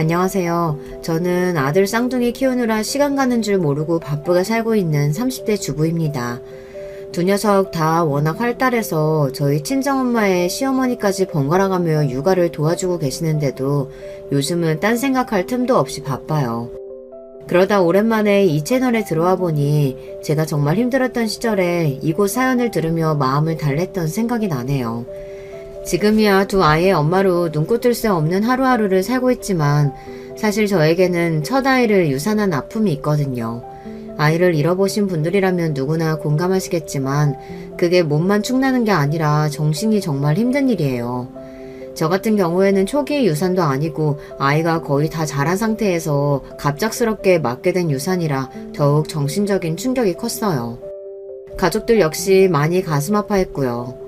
안녕하세요. 저는 아들 쌍둥이 키우느라 시간 가는 줄 모르고 바쁘게 살고 있는 30대 주부입니다. 두 녀석 다 워낙 활달해서 저희 친정엄마의 시어머니까지 번갈아가며 육아를 도와주고 계시는데도 요즘은 딴 생각할 틈도 없이 바빠요. 그러다 오랜만에 이 채널에 들어와 보니 제가 정말 힘들었던 시절에 이곳 사연을 들으며 마음을 달랬던 생각이 나네요. 지금이야 두 아이의 엄마로 눈코 뜰 새 없는 하루하루를 살고 있지만 사실 저에게는 첫 아이를 유산한 아픔이 있거든요. 아이를 잃어보신 분들이라면 누구나 공감하시겠지만 그게 몸만 축나는 게 아니라 정신이 정말 힘든 일이에요. 저 같은 경우에는 초기 유산도 아니고 아이가 거의 다 자란 상태에서 갑작스럽게 맞게 된 유산이라 더욱 정신적인 충격이 컸어요. 가족들 역시 많이 가슴 아파했고요.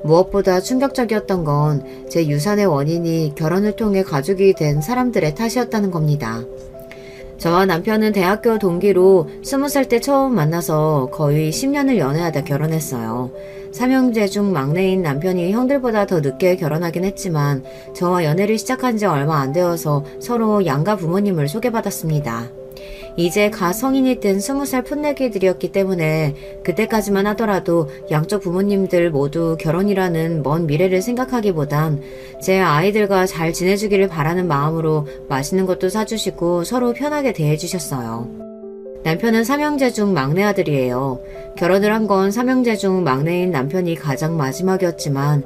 무엇보다 충격적이었던 건 제 유산의 원인이 결혼을 통해 가족이 된 사람들의 탓이었다는 겁니다. 저와 남편은 대학교 동기로 20살 때 처음 만나서 거의 10년을 연애하다 결혼했어요. 삼형제 중 막내인 남편이 형들보다 더 늦게 결혼하긴 했지만 저와 연애를 시작한 지 얼마 안 되어서 서로 양가 부모님을 소개받았습니다. 이제 가 성인이 된 20살 풋내기들이었기 때문에 그때까지만 하더라도 양쪽 부모님들 모두 결혼이라는 먼 미래를 생각하기보단 제 아이들과 잘 지내주기를 바라는 마음으로 맛있는 것도 사주시고 서로 편하게 대해주셨어요. 남편은 삼형제 중 막내 아들이에요. 결혼을 한 건 삼형제 중 막내인 남편이 가장 마지막이었지만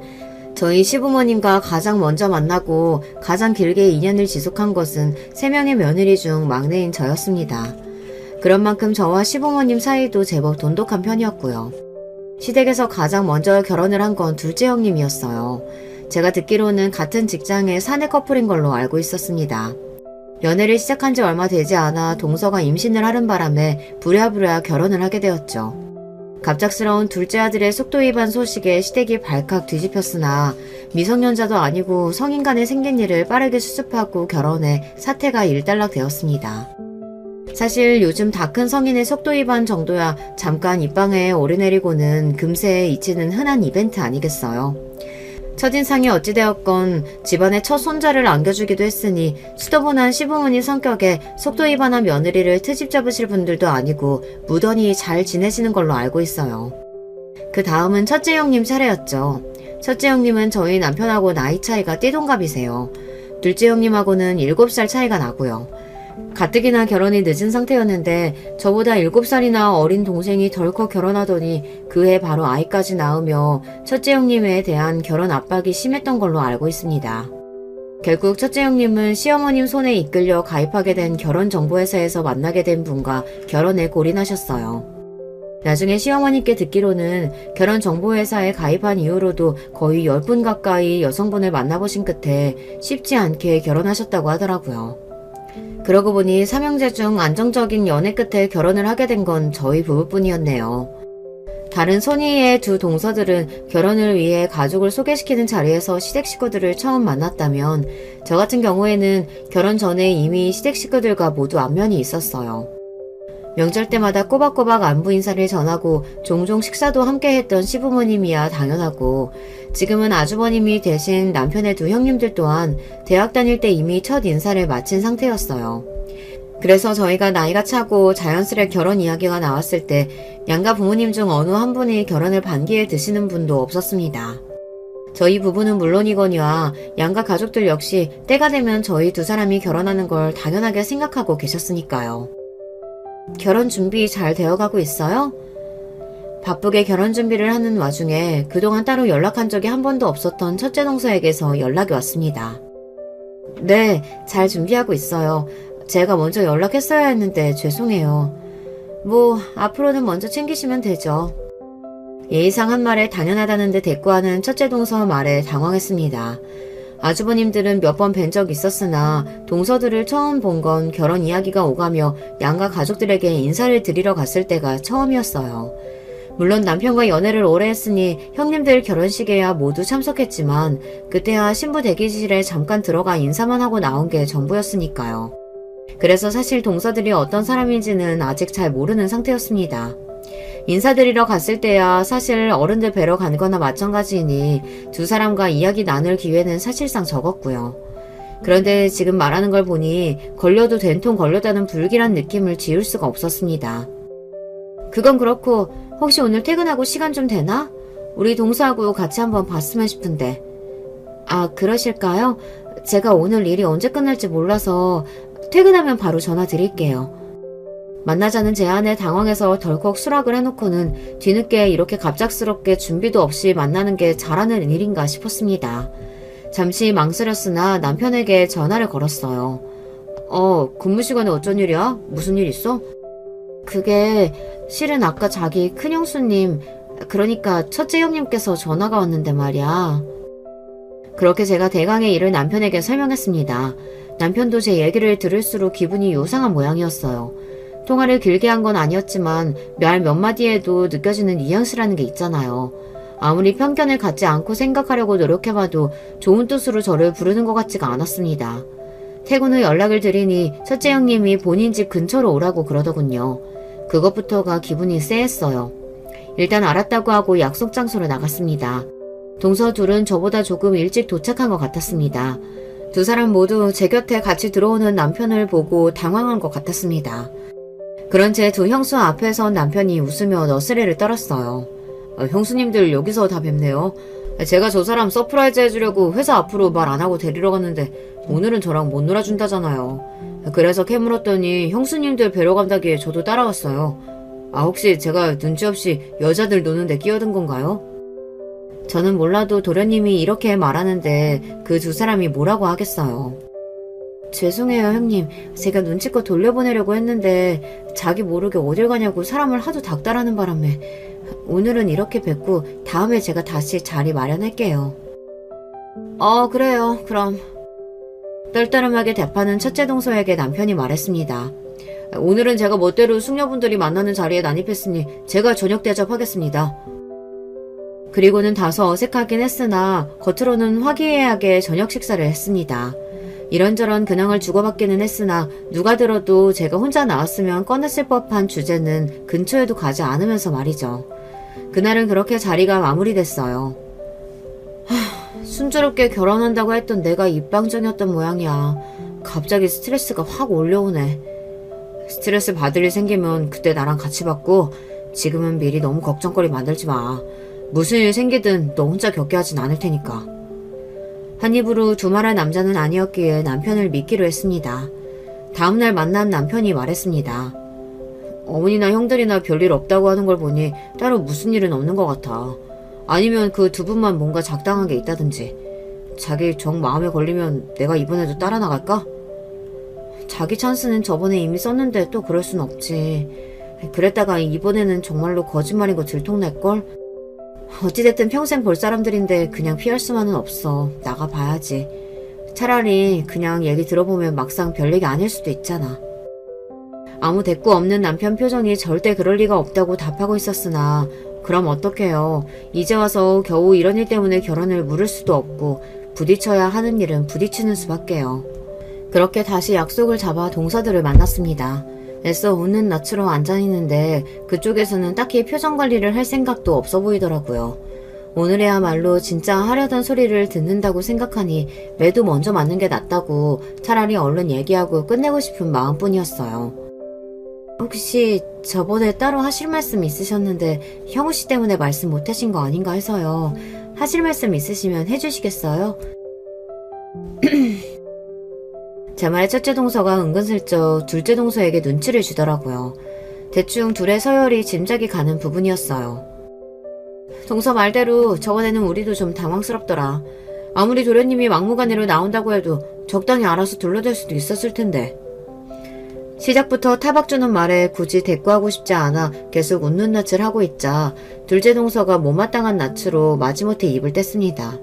저희 시부모님과 가장 먼저 만나고 가장 길게 인연을 지속한 것은 3명의 며느리 중 막내인 저였습니다. 그런 만큼 저와 시부모님 사이도 제법 돈독한 편이었고요. 시댁에서 가장 먼저 결혼을 한 건 둘째 형님이었어요. 제가 듣기로는 같은 직장의 사내 커플인 걸로 알고 있었습니다. 연애를 시작한 지 얼마 되지 않아 동서가 임신을 하는 바람에 부랴부랴 결혼을 하게 되었죠. 갑작스러운 둘째 아들의 속도 위반 소식에 시댁이 발칵 뒤집혔으나 미성년자도 아니고 성인 간에 생긴 일을 빠르게 수습하고 결혼해 사태가 일단락 되었습니다. 사실 요즘 다 큰 성인의 속도 위반 정도야 잠깐 입방에 오르내리고는 금세 잊히는 흔한 이벤트 아니겠어요. 첫인상이 어찌되었건 집안에 첫 손자를 안겨주기도 했으니 수더분한 시부모님 성격에 속도 위반한 며느리를 트집 잡으실 분들도 아니고 무던히 잘 지내시는 걸로 알고 있어요. 그 다음은 첫째 형님 차례였죠. 첫째 형님은 저희 남편하고 나이 차이가 띠동갑이세요. 둘째 형님하고는 7살 차이가 나고요. 가뜩이나 결혼이 늦은 상태였는데 저보다 7살이나 어린 동생이 덜컥 결혼하더니 그해 바로 아이까지 낳으며 첫째 형님에 대한 결혼 압박이 심했던 걸로 알고 있습니다. 결국 첫째 형님은 시어머님 손에 이끌려 가입하게 된 결혼정보회사에서 만나게 된 분과 결혼에 골인하셨어요. 나중에 시어머니께 듣기로는 결혼정보회사에 가입한 이후로도 거의 10분 가까이 여성분을 만나보신 끝에 쉽지 않게 결혼하셨다고 하더라고요. 그러고 보니 삼형제 중 안정적인 연애 끝에 결혼을 하게 된 건 저희 부부뿐이었네요. 다른 손이의 두 동서들은 결혼을 위해 가족을 소개시키는 자리에서 시댁 식구들을 처음 만났다면 저 같은 경우에는 결혼 전에 이미 시댁 식구들과 모두 안면이 있었어요. 명절 때마다 꼬박꼬박 안부 인사를 전하고 종종 식사도 함께 했던 시부모님이야 당연하고 지금은 아주버님이 되신 남편의 두 형님들 또한 대학 다닐 때 이미 첫 인사를 마친 상태였어요. 그래서 저희가 나이가 차고 자연스레 결혼 이야기가 나왔을 때 양가 부모님 중 어느 한 분이 결혼을 반기에 드시는 분도 없었습니다. 저희 부부는 물론이거니와 양가 가족들 역시 때가 되면 저희 두 사람이 결혼하는 걸 당연하게 생각하고 계셨으니까요. 결혼 준비 잘 되어가고 있어요? 바쁘게 결혼 준비를 하는 와중에 그동안 따로 연락한 적이 한 번도 없었던 첫째 동서에게서 연락이 왔습니다. 네, 잘 준비하고 있어요. 제가 먼저 연락했어야 했는데 죄송해요. 앞으로는 먼저 챙기시면 되죠. 예의상 한 말에 당연하다는데 대꾸하는 첫째 동서 말에 당황했습니다. 아주버님들은 몇 번 뵌 적 있었으나 동서들을 처음 본 건 결혼 이야기가 오가며 양가 가족들에게 인사를 드리러 갔을 때가 처음이었어요. 물론 남편과 연애를 오래 했으니 형님들 결혼식에야 모두 참석했지만 그때야 신부 대기실에 잠깐 들어가 인사만 하고 나온 게 전부였으니까요. 그래서 사실 동서들이 어떤 사람인지는 아직 잘 모르는 상태였습니다. 인사드리러 갔을 때야 사실 어른들 뵈러 간 거나 마찬가지이니 두 사람과 이야기 나눌 기회는 사실상 적었고요. 그런데 지금 말하는 걸 보니 걸려도 된통 걸렸다는 불길한 느낌을 지울 수가 없었습니다. 그건 그렇고 혹시 오늘 퇴근하고 시간 좀 되나? 우리 동서하고 같이 한번 봤으면 싶은데. 아, 그러실까요? 제가 오늘 일이 언제 끝날지 몰라서 퇴근하면 바로 전화 드릴게요. 만나자는 제안에 당황해서 덜컥 수락을 해놓고는 뒤늦게 이렇게 갑작스럽게 준비도 없이 만나는 게 잘하는 일인가 싶었습니다. 잠시 망설였으나 남편에게 전화를 걸었어요. 근무 시간에 어쩐 일이야? 무슨 일 있어? 그게 실은 아까 자기 큰형수님, 그러니까 첫째 형님께서 전화가 왔는데 말이야. 그렇게 제가 대강의 일을 남편에게 설명했습니다. 남편도 제 얘기를 들을수록 기분이 요상한 모양이었어요. 통화를 길게 한 건 아니었지만 말 몇 마디에도 느껴지는 뉘앙스라는 게 있잖아요. 아무리 편견을 갖지 않고 생각하려고 노력해봐도 좋은 뜻으로 저를 부르는 것 같지가 않았습니다. 퇴근 후 연락을 드리니 첫째 형님이 본인 집 근처로 오라고 그러더군요. 그것부터가 기분이 쎄했어요. 일단 알았다고 하고 약속 장소로 나갔습니다. 동서 둘은 저보다 조금 일찍 도착한 것 같았습니다. 두 사람 모두 제 곁에 같이 들어오는 남편을 보고 당황한 것 같았습니다. 그런 제 두 형수 앞에서 남편이 웃으며 너스레를 떨었어요. 형수님들 여기서 다 뵙네요. 제가 저 사람 서프라이즈 해주려고 회사 앞으로 말 안 하고 데리러 갔는데 오늘은 저랑 못 놀아준다잖아요. 그래서 캐물었더니 형수님들 뵈러 간다기에 저도 따라왔어요. 혹시 제가 눈치 없이 여자들 노는데 끼어든 건가요? 저는 몰라도 도련님이 이렇게 말하는데 그 두 사람이 뭐라고 하겠어요. 죄송해요 형님. 제가 눈치껏 돌려보내려고 했는데 자기 모르게 어딜 가냐고 사람을 하도 닥달하는 바람에 오늘은 이렇게 뵙고 다음에 제가 다시 자리 마련할게요. 그래요. 그럼. 떨떠름하게 대파는 첫째 동서에게 남편이 말했습니다. 오늘은 제가 멋대로 숙녀분들이 만나는 자리에 난입했으니 제가 저녁 대접하겠습니다. 그리고는 다소 어색하긴 했으나 겉으로는 화기애애하게 저녁 식사를 했습니다. 이런저런 근황을 주고받기는 했으나 누가 들어도 제가 혼자 나왔으면 꺼냈을 법한 주제는 근처에도 가지 않으면서 말이죠. 그날은 그렇게 자리가 마무리됐어요. 순조롭게 결혼한다고 했던 내가 입방정이었던 모양이야. 갑자기 스트레스가 확 올려오네. 스트레스 받을 일 생기면 그때 나랑 같이 받고 지금은 미리 너무 걱정거리 만들지 마. 무슨 일 생기든 너 혼자 겪게 하진 않을 테니까. 한 입으로 두말할 남자는 아니었기에 남편을 믿기로 했습니다. 다음날 만난 남편이 말했습니다. 어머니나 형들이나 별일 없다고 하는 걸 보니 따로 무슨 일은 없는 것 같아. 아니면 그 두 분만 뭔가 작당한 게 있다든지. 자기 정 마음에 걸리면 내가 이번에도 따라 나갈까? 자기 찬스는 저번에 이미 썼는데 또 그럴 순 없지. 그랬다가 이번에는 정말로 거짓말인 거 들통날걸? 어찌됐든 평생 볼 사람들인데 그냥 피할 수만은 없어. 나가봐야지. 차라리 그냥 얘기 들어보면 막상 별 얘기 아닐 수도 있잖아. 아무 대꾸 없는 남편 표정이 절대 그럴 리가 없다고 답하고 있었으나 그럼 어떡해요. 이제 와서 겨우 이런 일 때문에 결혼을 물을 수도 없고 부딪혀야 하는 일은 부딪히는 수밖에요. 그렇게 다시 약속을 잡아 동서들을 만났습니다. 애써 웃는 낯으로 앉아있는데 그쪽에서는 딱히 표정 관리를 할 생각도 없어 보이더라고요. 오늘에야말로 진짜 하려던 소리를 듣는다고 생각하니 매도 먼저 맞는 게 낫다고 차라리 얼른 얘기하고 끝내고 싶은 마음뿐이었어요. 혹시 저번에 따로 하실 말씀 있으셨는데 형우씨 때문에 말씀 못하신 거 아닌가 해서요. 하실 말씀 있으시면 해주시겠어요? 제 말에 첫째 동서가 은근슬쩍 둘째 동서에게 눈치를 주더라고요. 대충 둘의 서열이 짐작이 가는 부분이었어요. 동서 말대로 저번에는 우리도 좀 당황스럽더라. 아무리 도련님이 막무가내로 나온다고 해도 적당히 알아서 둘러댈 수도 있었을 텐데. 시작부터 타박 주는 말에 굳이 대꾸하고 싶지 않아 계속 웃는 낯을 하고 있자 둘째 동서가 못마땅한 낯으로 마지못해 입을 뗐습니다.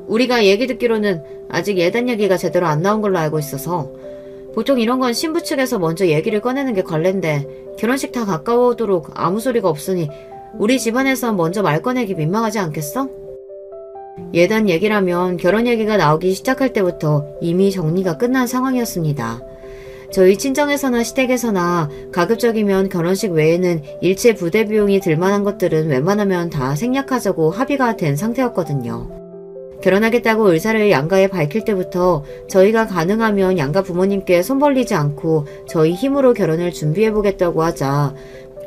우리가 얘기 듣기로는 아직 예단 얘기가 제대로 안 나온 걸로 알고 있어서 보통 이런 건 신부 측에서 먼저 얘기를 꺼내는 게 관례인데 결혼식 다 가까워오도록 아무 소리가 없으니 우리 집안에서 먼저 말 꺼내기 민망하지 않겠어? 예단 얘기라면 결혼 얘기가 나오기 시작할 때부터 이미 정리가 끝난 상황이었습니다. 저희 친정에서나 시댁에서나 가급적이면 결혼식 외에는 일체 부대 비용이 들만한 것들은 웬만하면 다 생략하자고 합의가 된 상태였거든요. 결혼하겠다고 의사를 양가에 밝힐 때부터 저희가 가능하면 양가 부모님께 손 벌리지 않고 저희 힘으로 결혼을 준비해보겠다고 하자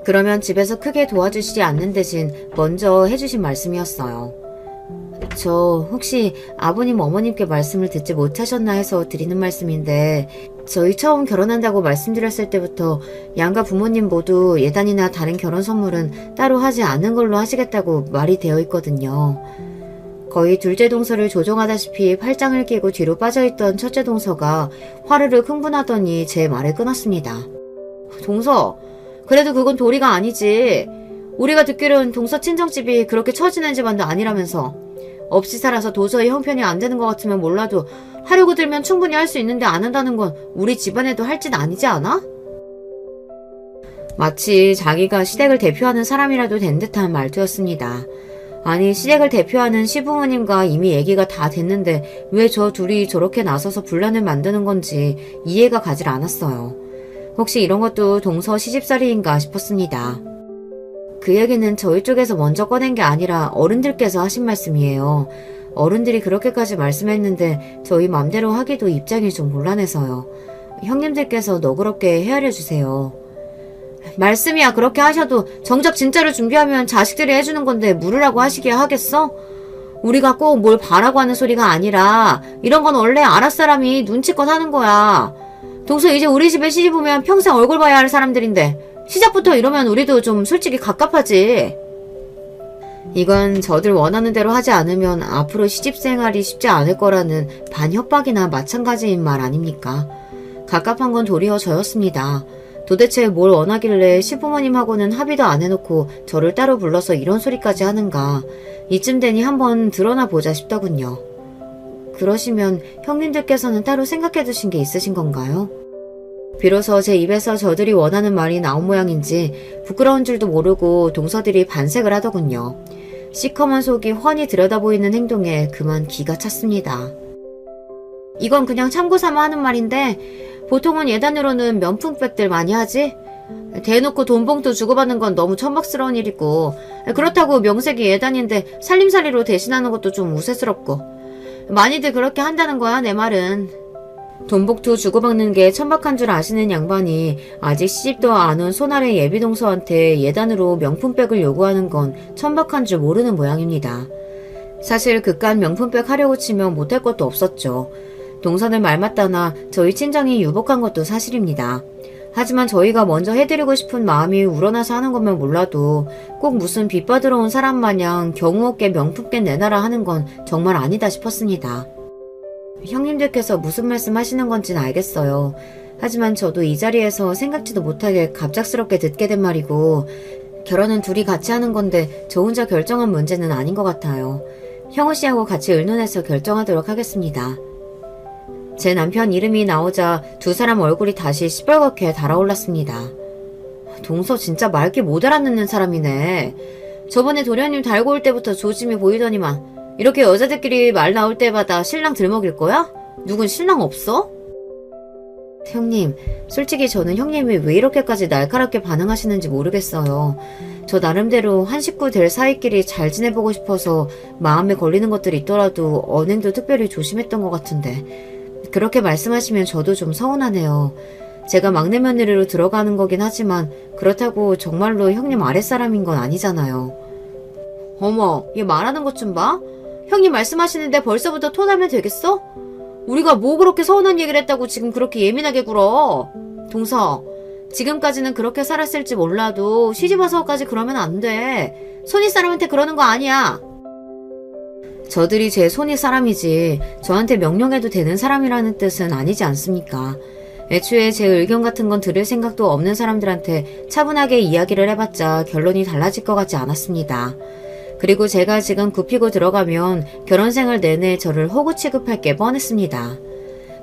그러면 집에서 크게 도와주시지 않는 대신 먼저 해주신 말씀이었어요. 저 혹시 아버님 어머님께 말씀을 듣지 못하셨나 해서 드리는 말씀인데 저희 처음 결혼한다고 말씀드렸을 때부터 양가 부모님 모두 예단이나 다른 결혼 선물은 따로 하지 않은 걸로 하시겠다고 말이 되어 있거든요. 거의 둘째 동서를 조종하다시피 팔짱을 끼고 뒤로 빠져있던 첫째 동서가 화르륵 흥분하더니 제 말을 끊었습니다. 동서, 그래도 그건 도리가 아니지. 우리가 듣기로는 동서 친정집이 그렇게 처지는 집안도 아니라면서. 없이 살아서 도저히 형편이 안 되는 것 같으면 몰라도 하려고 들면 충분히 할 수 있는데 안 한다는 건 우리 집안에도 할 짓 아니지 않아? 마치 자기가 시댁을 대표하는 사람이라도 된 듯한 말투였습니다. 아니 시댁을 대표하는 시부모님과 이미 얘기가 다 됐는데 왜 저 둘이 저렇게 나서서 분란을 만드는 건지 이해가 가질 않았어요. 혹시 이런 것도 동서 시집살이인가 싶었습니다. 그 얘기는 저희 쪽에서 먼저 꺼낸 게 아니라 어른들께서 하신 말씀이에요. 어른들이 그렇게까지 말씀했는데 저희 맘대로 하기도 입장이 좀 곤란해서요. 형님들께서 너그럽게 헤아려 주세요. 말씀이야 그렇게 하셔도 정작 진짜로 준비하면 자식들이 해주는 건데 물으라고 하시기야 하겠어? 우리가 꼭 뭘 바라고 하는 소리가 아니라 이런 건 원래 아랫사람이 눈치껏 하는 거야. 동서 이제 우리 집에 시집 오면 평생 얼굴 봐야 할 사람들인데 시작부터 이러면 우리도 좀 솔직히 갑갑하지. 이건 저들 원하는 대로 하지 않으면 앞으로 시집생활이 쉽지 않을 거라는 반협박이나 마찬가지인 말 아닙니까? 갑갑한 건 도리어 저였습니다. 도대체 뭘 원하길래 시부모님하고는 합의도 안 해놓고 저를 따로 불러서 이런 소리까지 하는가. 이쯤 되니 한번 드러나 보자 싶더군요. 그러시면 형님들께서는 따로 생각해 두신 게 있으신 건가요? 비로소 제 입에서 저들이 원하는 말이 나온 모양인지 부끄러운 줄도 모르고 동서들이 반색을 하더군요. 시커먼 속이 훤히 들여다보이는 행동에 그만 기가 찼습니다. 이건 그냥 참고삼아 하는 말인데 보통은 예단으로는 면품백들 많이 하지? 대놓고 돈봉투 주고받는 건 너무 천박스러운 일이고 그렇다고 명색이 예단인데 살림살이로 대신하는 것도 좀 우세스럽고 많이들 그렇게 한다는 거야 내 말은. 돈봉투 주고받는 게 천박한 줄 아시는 양반이 아직 시집도 안 온 손아래 예비동서한테 예단으로 명품백을 요구하는 건 천박한 줄 모르는 모양입니다. 사실 그깟 명품백 하려고 치면 못할 것도 없었죠. 동서는 말 맞다나 저희 친정이 유복한 것도 사실입니다. 하지만 저희가 먼저 해드리고 싶은 마음이 우러나서 하는 거면 몰라도 꼭 무슨 빚받으러 온 사람 마냥 경우 없게 명품백 내놔라 하는 건 정말 아니다 싶었습니다. 형님들께서 무슨 말씀 하시는 건지는 알겠어요. 하지만 저도 이 자리에서 생각지도 못하게 갑작스럽게 듣게 된 말이고 결혼은 둘이 같이 하는 건데 저 혼자 결정한 문제는 아닌 것 같아요. 형우 씨하고 같이 의논해서 결정하도록 하겠습니다. 제 남편 이름이 나오자 두 사람 얼굴이 다시 시뻘겋게 달아올랐습니다. 동서 진짜 말귀 못 알아듣는 사람이네. 저번에 도련님 달고 올 때부터 조짐이 보이더니만 이렇게 여자들끼리 말 나올 때마다 신랑 들먹일 거야? 누군 신랑 없어? 형님, 솔직히 저는 형님이 왜 이렇게까지 날카롭게 반응하시는지 모르겠어요. 저 나름대로 한 식구 될 사이끼리 잘 지내보고 싶어서 마음에 걸리는 것들이 있더라도 언행도 특별히 조심했던 것 같은데 그렇게 말씀하시면 저도 좀 서운하네요. 제가 막내 며느리로 들어가는 거긴 하지만 그렇다고 정말로 형님 아랫사람인 건 아니잖아요. 어머, 얘 말하는 것 좀 봐. 형님 말씀하시는데 벌써부터 토나면 되겠어? 우리가 뭐 그렇게 서운한 얘기를 했다고 지금 그렇게 예민하게 굴어. 동서, 지금까지는 그렇게 살았을지 몰라도 시집와서까지 그러면 안 돼. 손윗 사람한테 그러는 거 아니야. 저들이 제 손윗 사람이지 저한테 명령해도 되는 사람이라는 뜻은 아니지 않습니까? 애초에 제 의견 같은 건 들을 생각도 없는 사람들한테 차분하게 이야기를 해봤자 결론이 달라질 것 같지 않았습니다. 그리고 제가 지금 굽히고 들어가면 결혼 생활 내내 저를 호구 취급할 게 뻔했습니다.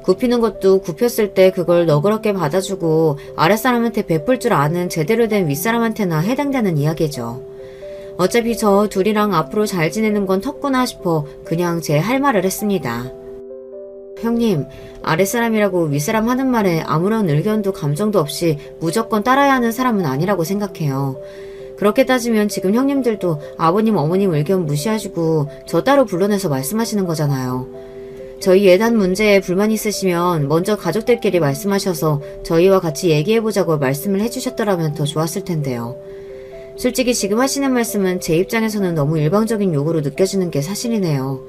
굽히는 것도 굽혔을 때 그걸 너그럽게 받아주고 아랫사람한테 베풀 줄 아는 제대로 된 윗사람한테나 해당되는 이야기죠. 어차피 저 둘이랑 앞으로 잘 지내는 건 텄구나 싶어 그냥 제 할 말을 했습니다. 형님, 아랫사람이라고 윗사람 하는 말에 아무런 의견도 감정도 없이 무조건 따라야 하는 사람은 아니라고 생각해요. 그렇게 따지면 지금 형님들도 아버님, 어머님 의견 무시하시고 저 따로 불러내서 말씀하시는 거잖아요. 저희 예단 문제에 불만 있으시면 먼저 가족들끼리 말씀하셔서 저희와 같이 얘기해보자고 말씀을 해주셨더라면 더 좋았을 텐데요. 솔직히 지금 하시는 말씀은 제 입장에서는 너무 일방적인 요구로 느껴지는 게 사실이네요.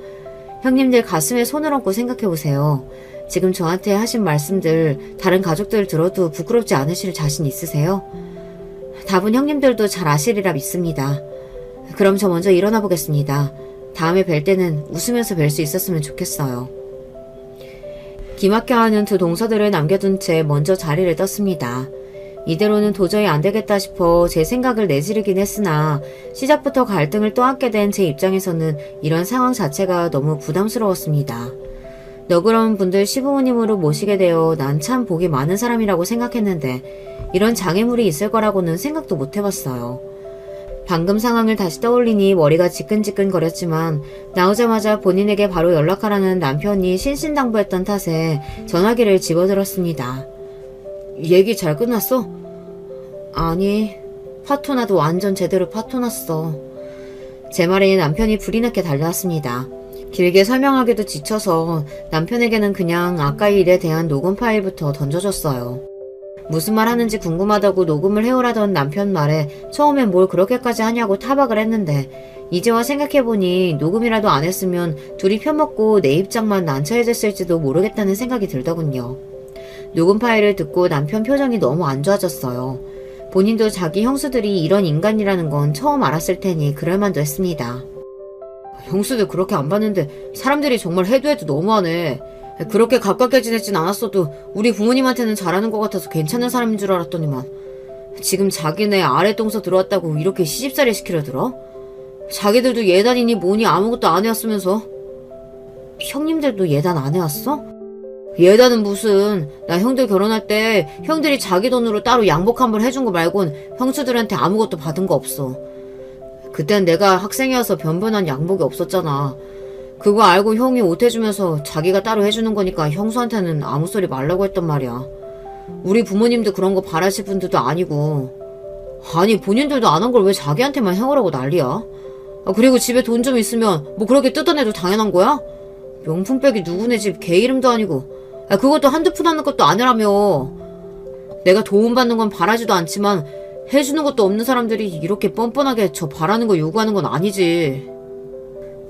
형님들 가슴에 손을 얹고 생각해보세요. 지금 저한테 하신 말씀들 다른 가족들 들어도 부끄럽지 않으실 자신 있으세요? 답은 형님들도 잘 아시리라 믿습니다. 그럼 저 먼저 일어나 보겠습니다. 다음에 뵐 때는 웃으면서 뵐 수 있었으면 좋겠어요. 기막혀하는 두 동서들을 남겨둔 채 먼저 자리를 떴습니다. 이대로는 도저히 안되겠다 싶어 제 생각을 내지르긴 했으나 시작부터 갈등을 떠안게 된 제 입장에서는 이런 상황 자체가 너무 부담스러웠습니다. 너그러운 분들 시부모님으로 모시게 되어 난 참 복이 많은 사람이라고 생각했는데 이런 장애물이 있을 거라고는 생각도 못 해봤어요. 방금 상황을 다시 떠올리니 머리가 지끈지끈 거렸지만 나오자마자 본인에게 바로 연락하라는 남편이 신신당부했던 탓에 전화기를 집어들었습니다. 얘기 잘 끝났어? 아니, 파토나도 완전 제대로 파토났어. 제 말에 남편이 불이 나게 달려왔습니다. 길게 설명하기도 지쳐서 남편에게는 그냥 아까 일에 대한 녹음 파일부터 던져줬어요. 무슨 말 하는지 궁금하다고 녹음을 해오라던 남편 말에 처음엔 뭘 그렇게까지 하냐고 타박을 했는데 이제와 생각해보니 녹음이라도 안 했으면 둘이 편먹고 내 입장만 난처해졌을지도 모르겠다는 생각이 들더군요. 녹음 파일을 듣고 남편 표정이 너무 안 좋아졌어요. 본인도 자기 형수들이 이런 인간이라는 건 처음 알았을 테니 그럴만도 했습니다. 형수들 그렇게 안 봤는데 사람들이 정말 해도 너무하네. 그렇게 가깝게 지내진 않았어도 우리 부모님한테는 잘하는 것 같아서 괜찮은 사람인 줄 알았더니만 지금 자기네 아래 동서 들어왔다고 이렇게 시집살이 시키려 들어? 자기들도 예단이니 뭐니 아무것도 안 해왔으면서. 형님들도 예단 안 해왔어? 예단은 무슨, 나 형들 결혼할 때 형들이 자기 돈으로 따로 양복 한 벌 해준 거 말곤 형수들한테 아무것도 받은 거 없어. 그땐 내가 학생이어서 변변한 양복이 없었잖아. 그거 알고 형이 옷 해주면서 자기가 따로 해주는 거니까 형수한테는 아무 소리 말라고 했단 말이야. 우리 부모님도 그런 거 바라실 분들도 아니고. 아니 본인들도 안 한 걸 왜 자기한테만 해오라고 난리야? 그리고 집에 돈 좀 있으면 뭐 그렇게 뜯어내도 당연한 거야? 명품백이 누구네 집 개 이름도 아니고. 그것도 한두 푼 하는 것도 아니라며. 내가 도움받는 건 바라지도 않지만 해주는 것도 없는 사람들이 이렇게 뻔뻔하게 저 바라는 거 요구하는 건 아니지.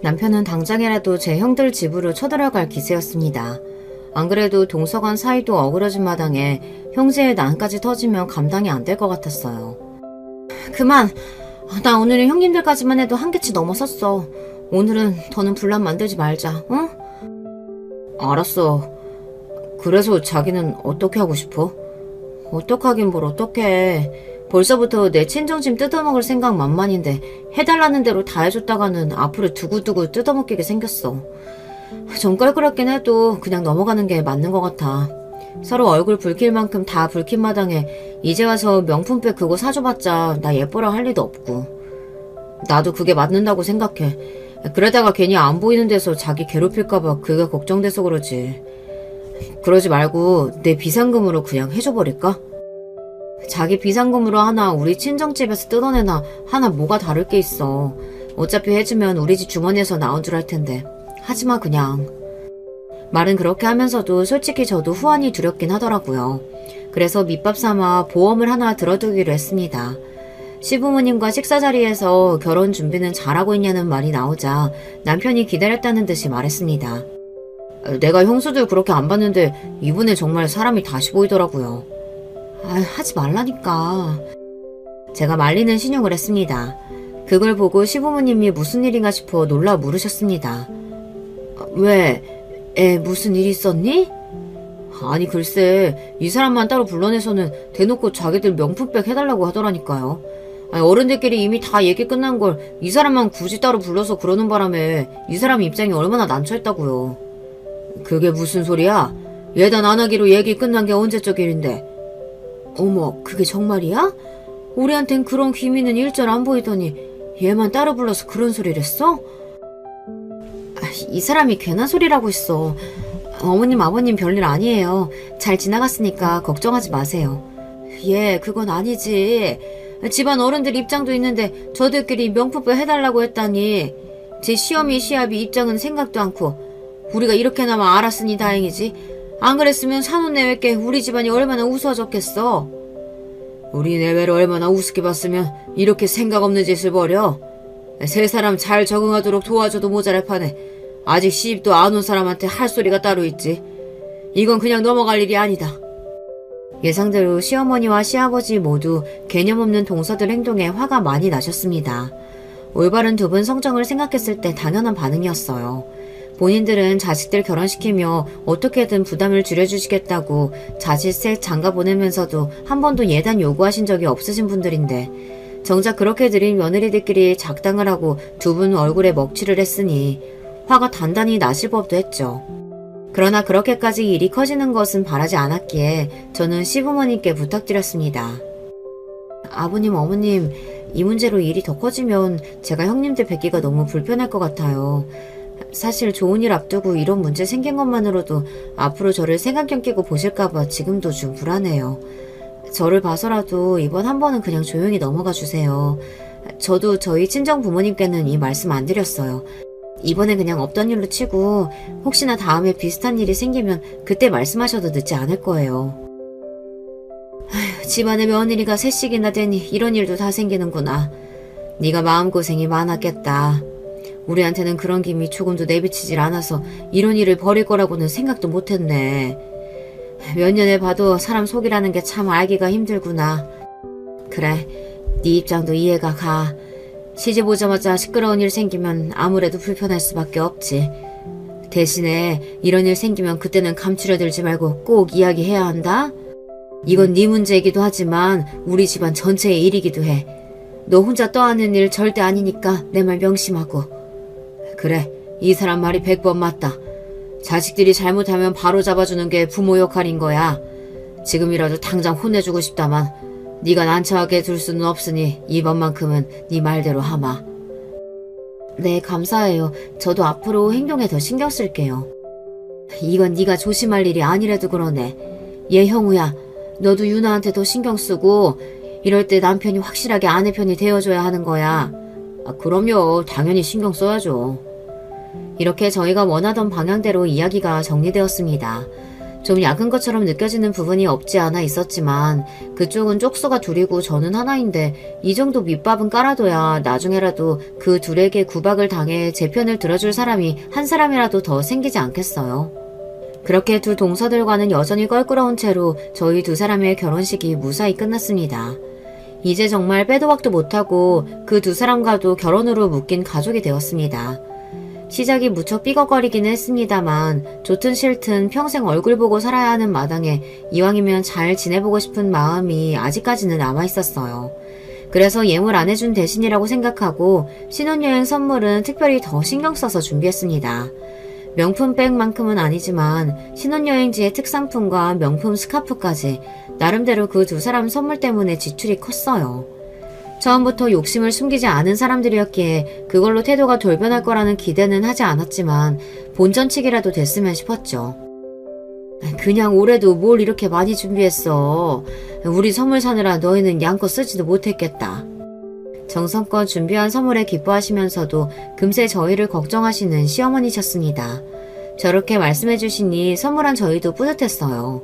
남편은 당장이라도 제 형들 집으로 쳐들어갈 기세였습니다. 안 그래도 동서간 사이도 어그러진 마당에 형제의 난까지 터지면 감당이 안 될 것 같았어요. 그만! 나 오늘은 형님들까지만 해도 한계치 넘어섰어. 오늘은 더는 분란 만들지 말자, 응? 알았어. 그래서 자기는 어떻게 하고 싶어? 어떡하긴 뭘 어떡해. 벌써부터 내 친정집 뜯어먹을 생각 만만인데 해달라는 대로 다 해줬다가는 앞으로 두고두고 뜯어먹기게 생겼어. 좀 껄끄럽긴 해도 그냥 넘어가는 게 맞는 것 같아. 서로 얼굴 붉힐 만큼 다 붉힌 마당에 이제 와서 명품백 그거 사줘봤자 나 예뻐라 할 리도 없고. 나도 그게 맞는다고 생각해. 그러다가 괜히 안 보이는 데서 자기 괴롭힐까봐 그게 걱정돼서 그러지. 그러지 말고 내 비상금으로 그냥 해줘버릴까? 자기 비상금으로 하나 우리 친정집에서 뜯어내나 하나 뭐가 다를 게 있어. 어차피 해주면 우리 집 주머니에서 나온 줄 알 텐데. 하지마 그냥. 말은 그렇게 하면서도 솔직히 저도 후환이 두렵긴 하더라고요. 그래서 밑밥 삼아 보험을 하나 들어두기로 했습니다. 시부모님과 식사 자리에서 결혼 준비는 잘하고 있냐는 말이 나오자 남편이 기다렸다는 듯이 말했습니다. 내가 형수들 그렇게 안 봤는데 이번에 정말 사람이 다시 보이더라고요. 하지 말라니까. 제가 말리는 신용을 했습니다. 그걸 보고 시부모님이 무슨 일인가 싶어 놀라 물으셨습니다. 왜? 무슨 일 있었니? 아니 글쎄 이 사람만 따로 불러내서는 대놓고 자기들 명품백 해달라고 하더라니까요. 어른들끼리 이미 다 얘기 끝난 걸 이 사람만 굳이 따로 불러서 그러는 바람에 이 사람 입장이 얼마나 난처했다고요. 그게 무슨 소리야? 예단 안 하기로 얘기 끝난 게 언제적 일인데. 어머 그게 정말이야? 우리한텐 그런 기미는 일절 안 보이더니 얘만 따로 불러서 그런 소리를 했어? 이 사람이 괜한 소리라고 했어. 어머님 아버님 별일 아니에요. 잘 지나갔으니까 걱정하지 마세요. 그건 아니지. 집안 어른들 입장도 있는데 저들끼리 명품백 해달라고 했다니 제 시어미 시아비 입장은 생각도 않고 우리가 이렇게나마 알았으니 다행이지. 안 그랬으면 산후내외께 우리 집안이 얼마나 우스워졌겠어. 우리 내외를 얼마나 우습게 봤으면 이렇게 생각 없는 짓을 벌여. 세 사람 잘 적응하도록 도와줘도 모자랄 판에 아직 시집도 안 온 사람한테 할 소리가 따로 있지. 이건 그냥 넘어갈 일이 아니다. 예상대로 시어머니와 시아버지 모두 개념 없는 동서들 행동에 화가 많이 나셨습니다. 올바른 두 분 성정을 생각했을 때 당연한 반응이었어요. 본인들은 자식들 결혼시키며 어떻게든 부담을 줄여주시겠다고 자취세 장가 보내면서도 한 번도 예단 요구하신 적이 없으신 분들인데 정작 그렇게 드린 며느리들끼리 작당을 하고 두 분 얼굴에 먹칠을 했으니 화가 단단히 나실 법도 했죠. 그러나 그렇게까지 일이 커지는 것은 바라지 않았기에 저는 시부모님께 부탁드렸습니다. 아버님, 어머님, 이 문제로 일이 더 커지면 제가 형님들 뵙기가 너무 불편할 것 같아요. 사실 좋은 일 앞두고 이런 문제 생긴 것만으로도 앞으로 저를 색안경 끼고 보실까봐 지금도 좀 불안해요. 저를 봐서라도 이번 한 번은 그냥 조용히 넘어가 주세요. 저도 저희 친정 부모님께는 이 말씀 안 드렸어요. 이번엔 그냥 없던 일로 치고 혹시나 다음에 비슷한 일이 생기면 그때 말씀하셔도 늦지 않을 거예요. 아휴, 집안에 며느리가 셋씩이나 되니 이런 일도 다 생기는구나. 네가 마음고생이 많았겠다. 우리한테는 그런 김이 조금도 내비치질 않아서 이런 일을 벌일 거라고는 생각도 못했네. 몇 년을 봐도 사람 속이라는 게 참 알기가 힘들구나. 그래, 네 입장도 이해가 가. 시집 오자마자 시끄러운 일 생기면 아무래도 불편할 수밖에 없지. 대신에 이런 일 생기면 그때는 감추려 들지 말고 꼭 이야기해야 한다. 이건 네 문제이기도 하지만 우리 집안 전체의 일이기도 해. 너 혼자 떠안는 일 절대 아니니까 내 말 명심하고. 그래, 이 사람 말이 100번 맞다. 자식들이 잘못하면 바로 잡아주는 게 부모 역할인 거야. 지금이라도 당장 혼내주고 싶다만 네가 난처하게 둘 수는 없으니 이번만큼은 네 말대로 하마. 네, 감사해요. 저도 앞으로 행동에 더 신경 쓸게요. 이건 네가 조심할 일이 아니래도 그러네. 얘 형우야, 너도 유나한테 더 신경 쓰고 이럴 때 남편이 확실하게 아내 편이 되어줘야 하는 거야. 그럼요. 당연히 신경 써야죠. 이렇게 저희가 원하던 방향대로 이야기가 정리되었습니다. 좀 약은 것처럼 느껴지는 부분이 없지 않아 있었지만 그쪽은 쪽수가 둘이고 저는 하나인데 이 정도 밑밥은 깔아둬야 나중에라도 그 둘에게 구박을 당해 제 편을 들어줄 사람이 한 사람이라도 더 생기지 않겠어요. 그렇게 두 동서들과는 여전히 껄끄러운 채로 저희 두 사람의 결혼식이 무사히 끝났습니다. 이제 정말 빼도 박도 못하고 그 두 사람과도 결혼으로 묶인 가족이 되었습니다. 시작이 무척 삐걱거리기는 했습니다만 좋든 싫든 평생 얼굴 보고 살아야 하는 마당에 이왕이면 잘 지내보고 싶은 마음이 아직까지는 남아있었어요. 그래서 예물 안 해준 대신이라고 생각하고 신혼여행 선물은 특별히 더 신경 써서 준비했습니다. 명품백만큼은 아니지만 신혼여행지의 특상품과 명품 스카프까지 나름대로 그 두 사람 선물 때문에 지출이 컸어요. 처음부터 욕심을 숨기지 않은 사람들이었기에 그걸로 태도가 돌변할 거라는 기대는 하지 않았지만 본전치기라도 됐으면 싶었죠. 그냥 올해도 뭘 이렇게 많이 준비했어. 우리 선물 사느라 너희는 양껏 쓰지도 못했겠다. 정성껏 준비한 선물에 기뻐하시면서도 금세 저희를 걱정하시는 시어머니셨습니다. 저렇게 말씀해주시니 선물한 저희도 뿌듯했어요.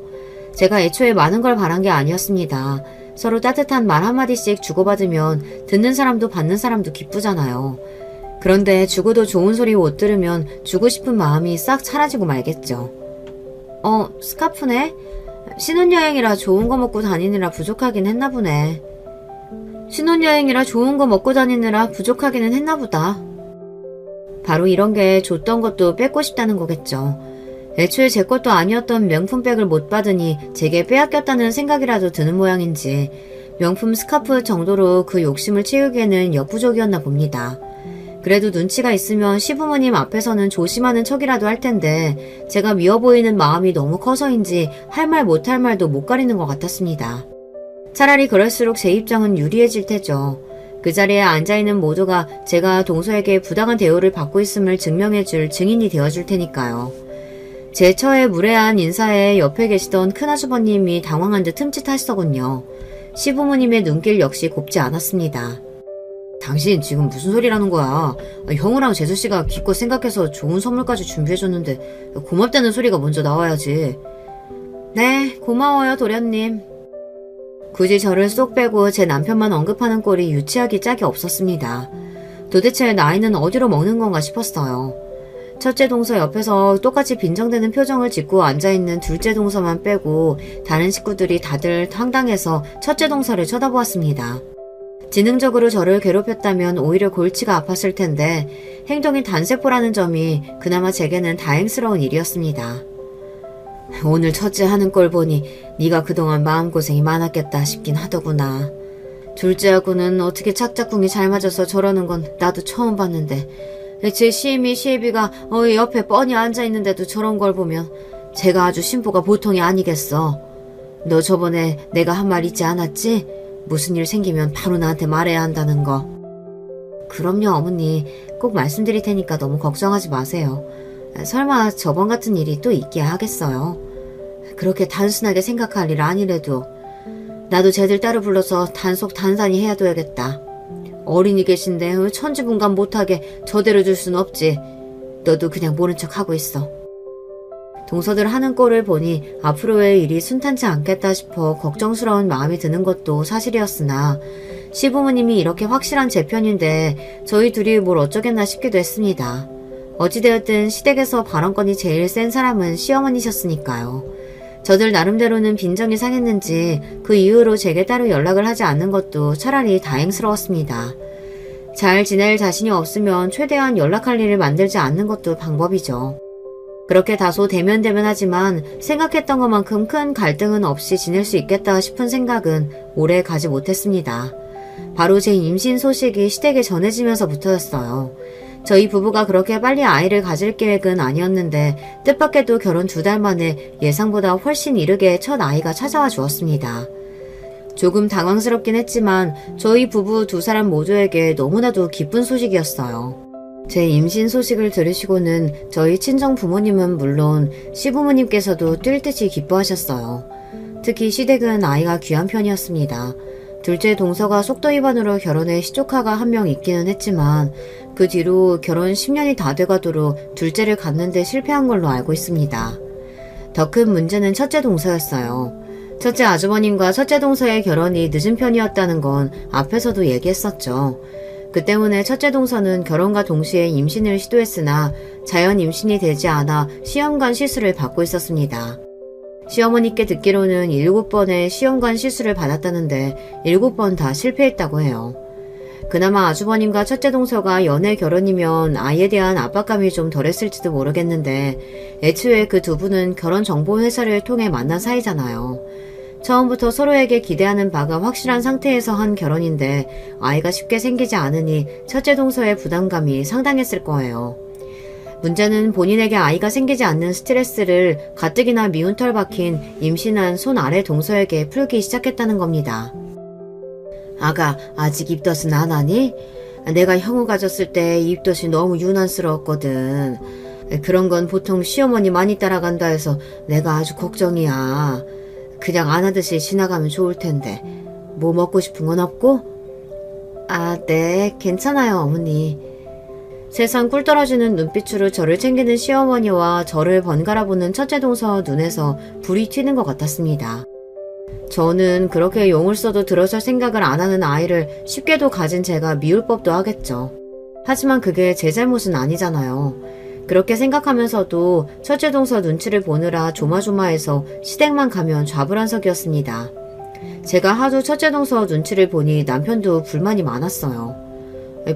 제가 애초에 많은 걸 바란 게 아니었습니다. 서로 따뜻한 말 한마디씩 주고받으면 듣는 사람도 받는 사람도 기쁘잖아요. 그런데 주고도 좋은 소리 못 들으면 주고 싶은 마음이 싹 사라지고 말겠죠. 스카프네? 신혼여행이라 좋은 거 먹고 다니느라 부족하긴 했나 보네. 신혼여행이라 좋은 거 먹고 다니느라 부족하기는 했나 보다. 바로 이런 게 줬던 것도 뺏고 싶다는 거겠죠. 애초에 제 것도 아니었던 명품백을 못 받으니 제게 빼앗겼다는 생각이라도 드는 모양인지 명품 스카프 정도로 그 욕심을 채우기에는 역부족이었나 봅니다. 그래도 눈치가 있으면 시부모님 앞에서는 조심하는 척이라도 할 텐데 제가 미워 보이는 마음이 너무 커서인지 할 말 못할 말도 못 가리는 것 같았습니다. 차라리 그럴수록 제 입장은 유리해질 테죠. 그 자리에 앉아있는 모두가 제가 동서에게 부당한 대우를 받고 있음을 증명해줄 증인이 되어줄 테니까요. 제 처에 무례한 인사에 옆에 계시던 큰아주버님이 당황한 듯 흠칫하시더군요. 시부모님의 눈길 역시 곱지 않았습니다. 당신 지금 무슨 소리라는 거야? 형우랑 재수씨가 기껏 생각해서 좋은 선물까지 준비해줬는데 고맙다는 소리가 먼저 나와야지. 네, 고마워요 도련님. 굳이 저를 쏙 빼고 제 남편만 언급하는 꼴이 유치하기 짝이 없었습니다. 도대체 나이는 어디로 먹는 건가 싶었어요. 첫째 동서 옆에서 똑같이 빈정대는 표정을 짓고 앉아있는 둘째 동서만 빼고 다른 식구들이 다들 황당해서 첫째 동서를 쳐다보았습니다. 지능적으로 저를 괴롭혔다면 오히려 골치가 아팠을 텐데 행동이 단세포라는 점이 그나마 제게는 다행스러운 일이었습니다. 오늘 첫째 하는 꼴 보니 네가 그동안 마음고생이 많았겠다 싶긴 하더구나. 둘째하고는 어떻게 착짝꿍이 잘 맞아서 저러는 건 나도 처음 봤는데 제 시애비가 옆에 뻔히 앉아있는데도 저런 걸 보면 제가 아주 심보가 보통이 아니겠어. 너 저번에 내가 한 말 있지 않았지? 무슨 일 생기면 바로 나한테 말해야 한다는 거. 그럼요 어머니. 꼭 말씀드릴 테니까 너무 걱정하지 마세요. 설마 저번 같은 일이 또 있기야 하겠어요. 그렇게 단순하게 생각할 일 아니래도 나도 쟤들 따로 불러서 단속 단산히 해야 둬야겠다. 어린이 계신데 천지분간 못하게 저대로 둘 순 없지. 너도 그냥 모른 척 하고 있어. 동서들 하는 꼴을 보니 앞으로의 일이 순탄치 않겠다 싶어 걱정스러운 마음이 드는 것도 사실이었으나 시부모님이 이렇게 확실한 제 편인데 저희 둘이 뭘 어쩌겠나 싶기도 했습니다. 어찌되었든 시댁에서 발언권이 제일 센 사람은 시어머니셨으니까요. 저들 나름대로는 빈정이 상했는지 그 이후로 제게 따로 연락을 하지 않는 것도 차라리 다행스러웠습니다. 잘 지낼 자신이 없으면 최대한 연락할 일을 만들지 않는 것도 방법이죠. 그렇게 다소 대면대면하지만 생각했던 것만큼 큰 갈등은 없이 지낼 수 있겠다 싶은 생각은 오래 가지 못했습니다. 바로 제 임신 소식이 시댁에 전해지면서부터였어요. 저희 부부가 그렇게 빨리 아이를 가질 계획은 아니었는데 뜻밖에도 결혼 2달 만에 예상보다 훨씬 이르게 첫 아이가 찾아와 주었습니다. 조금 당황스럽긴 했지만 저희 부부 2사람 모두에게 너무나도 기쁜 소식이었어요. 제 임신 소식을 들으시고는 저희 친정 부모님은 물론 시부모님께서도 뛸 듯이 기뻐하셨어요. 특히 시댁은 아이가 귀한 편이었습니다. 둘째 동서가 속도 위반으로 결혼해 시조카가 한 명 있기는 했지만 그 뒤로 결혼 10년이 다 돼가도록 둘째를 갖는데 실패한 걸로 알고 있습니다. 더 큰 문제는 첫째 동서였어요. 첫째 아주버님과 첫째 동서의 결혼이 늦은 편이었다는 건 앞에서도 얘기했었죠. 그 때문에 첫째 동서는 결혼과 동시에 임신을 시도했으나 자연 임신이 되지 않아 시험관 시술을 받고 있었습니다. 시어머니께 듣기로는 7번의 시험관 시술을 받았다는데 7번 다 실패했다고 해요. 그나마 아주버님과 첫째 동서가 연애 결혼이면 아이에 대한 압박감이 좀 덜했을지도 모르겠는데 애초에 그 두 분은 결혼정보회사를 통해 만난 사이잖아요. 처음부터 서로에게 기대하는 바가 확실한 상태에서 한 결혼인데 아이가 쉽게 생기지 않으니 첫째 동서의 부담감이 상당했을 거예요. 문제는 본인에게 아이가 생기지 않는 스트레스를 가뜩이나 미운 털 박힌 임신한 손 아래 동서에게 풀기 시작했다는 겁니다. 아가, 아직 입덧은 안 하니? 내가 형우 가졌을 때 입덧이 너무 유난스러웠거든. 그런 건 보통 시어머니 많이 따라간다 해서 내가 아주 걱정이야. 그냥 안 하듯이 지나가면 좋을 텐데. 뭐 먹고 싶은 건 없고? 아, 네, 괜찮아요, 어머니. 세상 꿀 떨어지는 눈빛으로 저를 챙기는 시어머니와 저를 번갈아 보는 첫째 동서 눈에서 불이 튀는 것 같았습니다. 저는 그렇게 용을 써도 들어설 생각을 안 하는 아이를 쉽게도 가진 제가 미울 법도 하겠죠. 하지만 그게 제 잘못은 아니잖아요. 그렇게 생각하면서도 첫째 동서 눈치를 보느라 조마조마해서 시댁만 가면 좌불안석이었습니다. 제가 하도 첫째 동서 눈치를 보니 남편도 불만이 많았어요.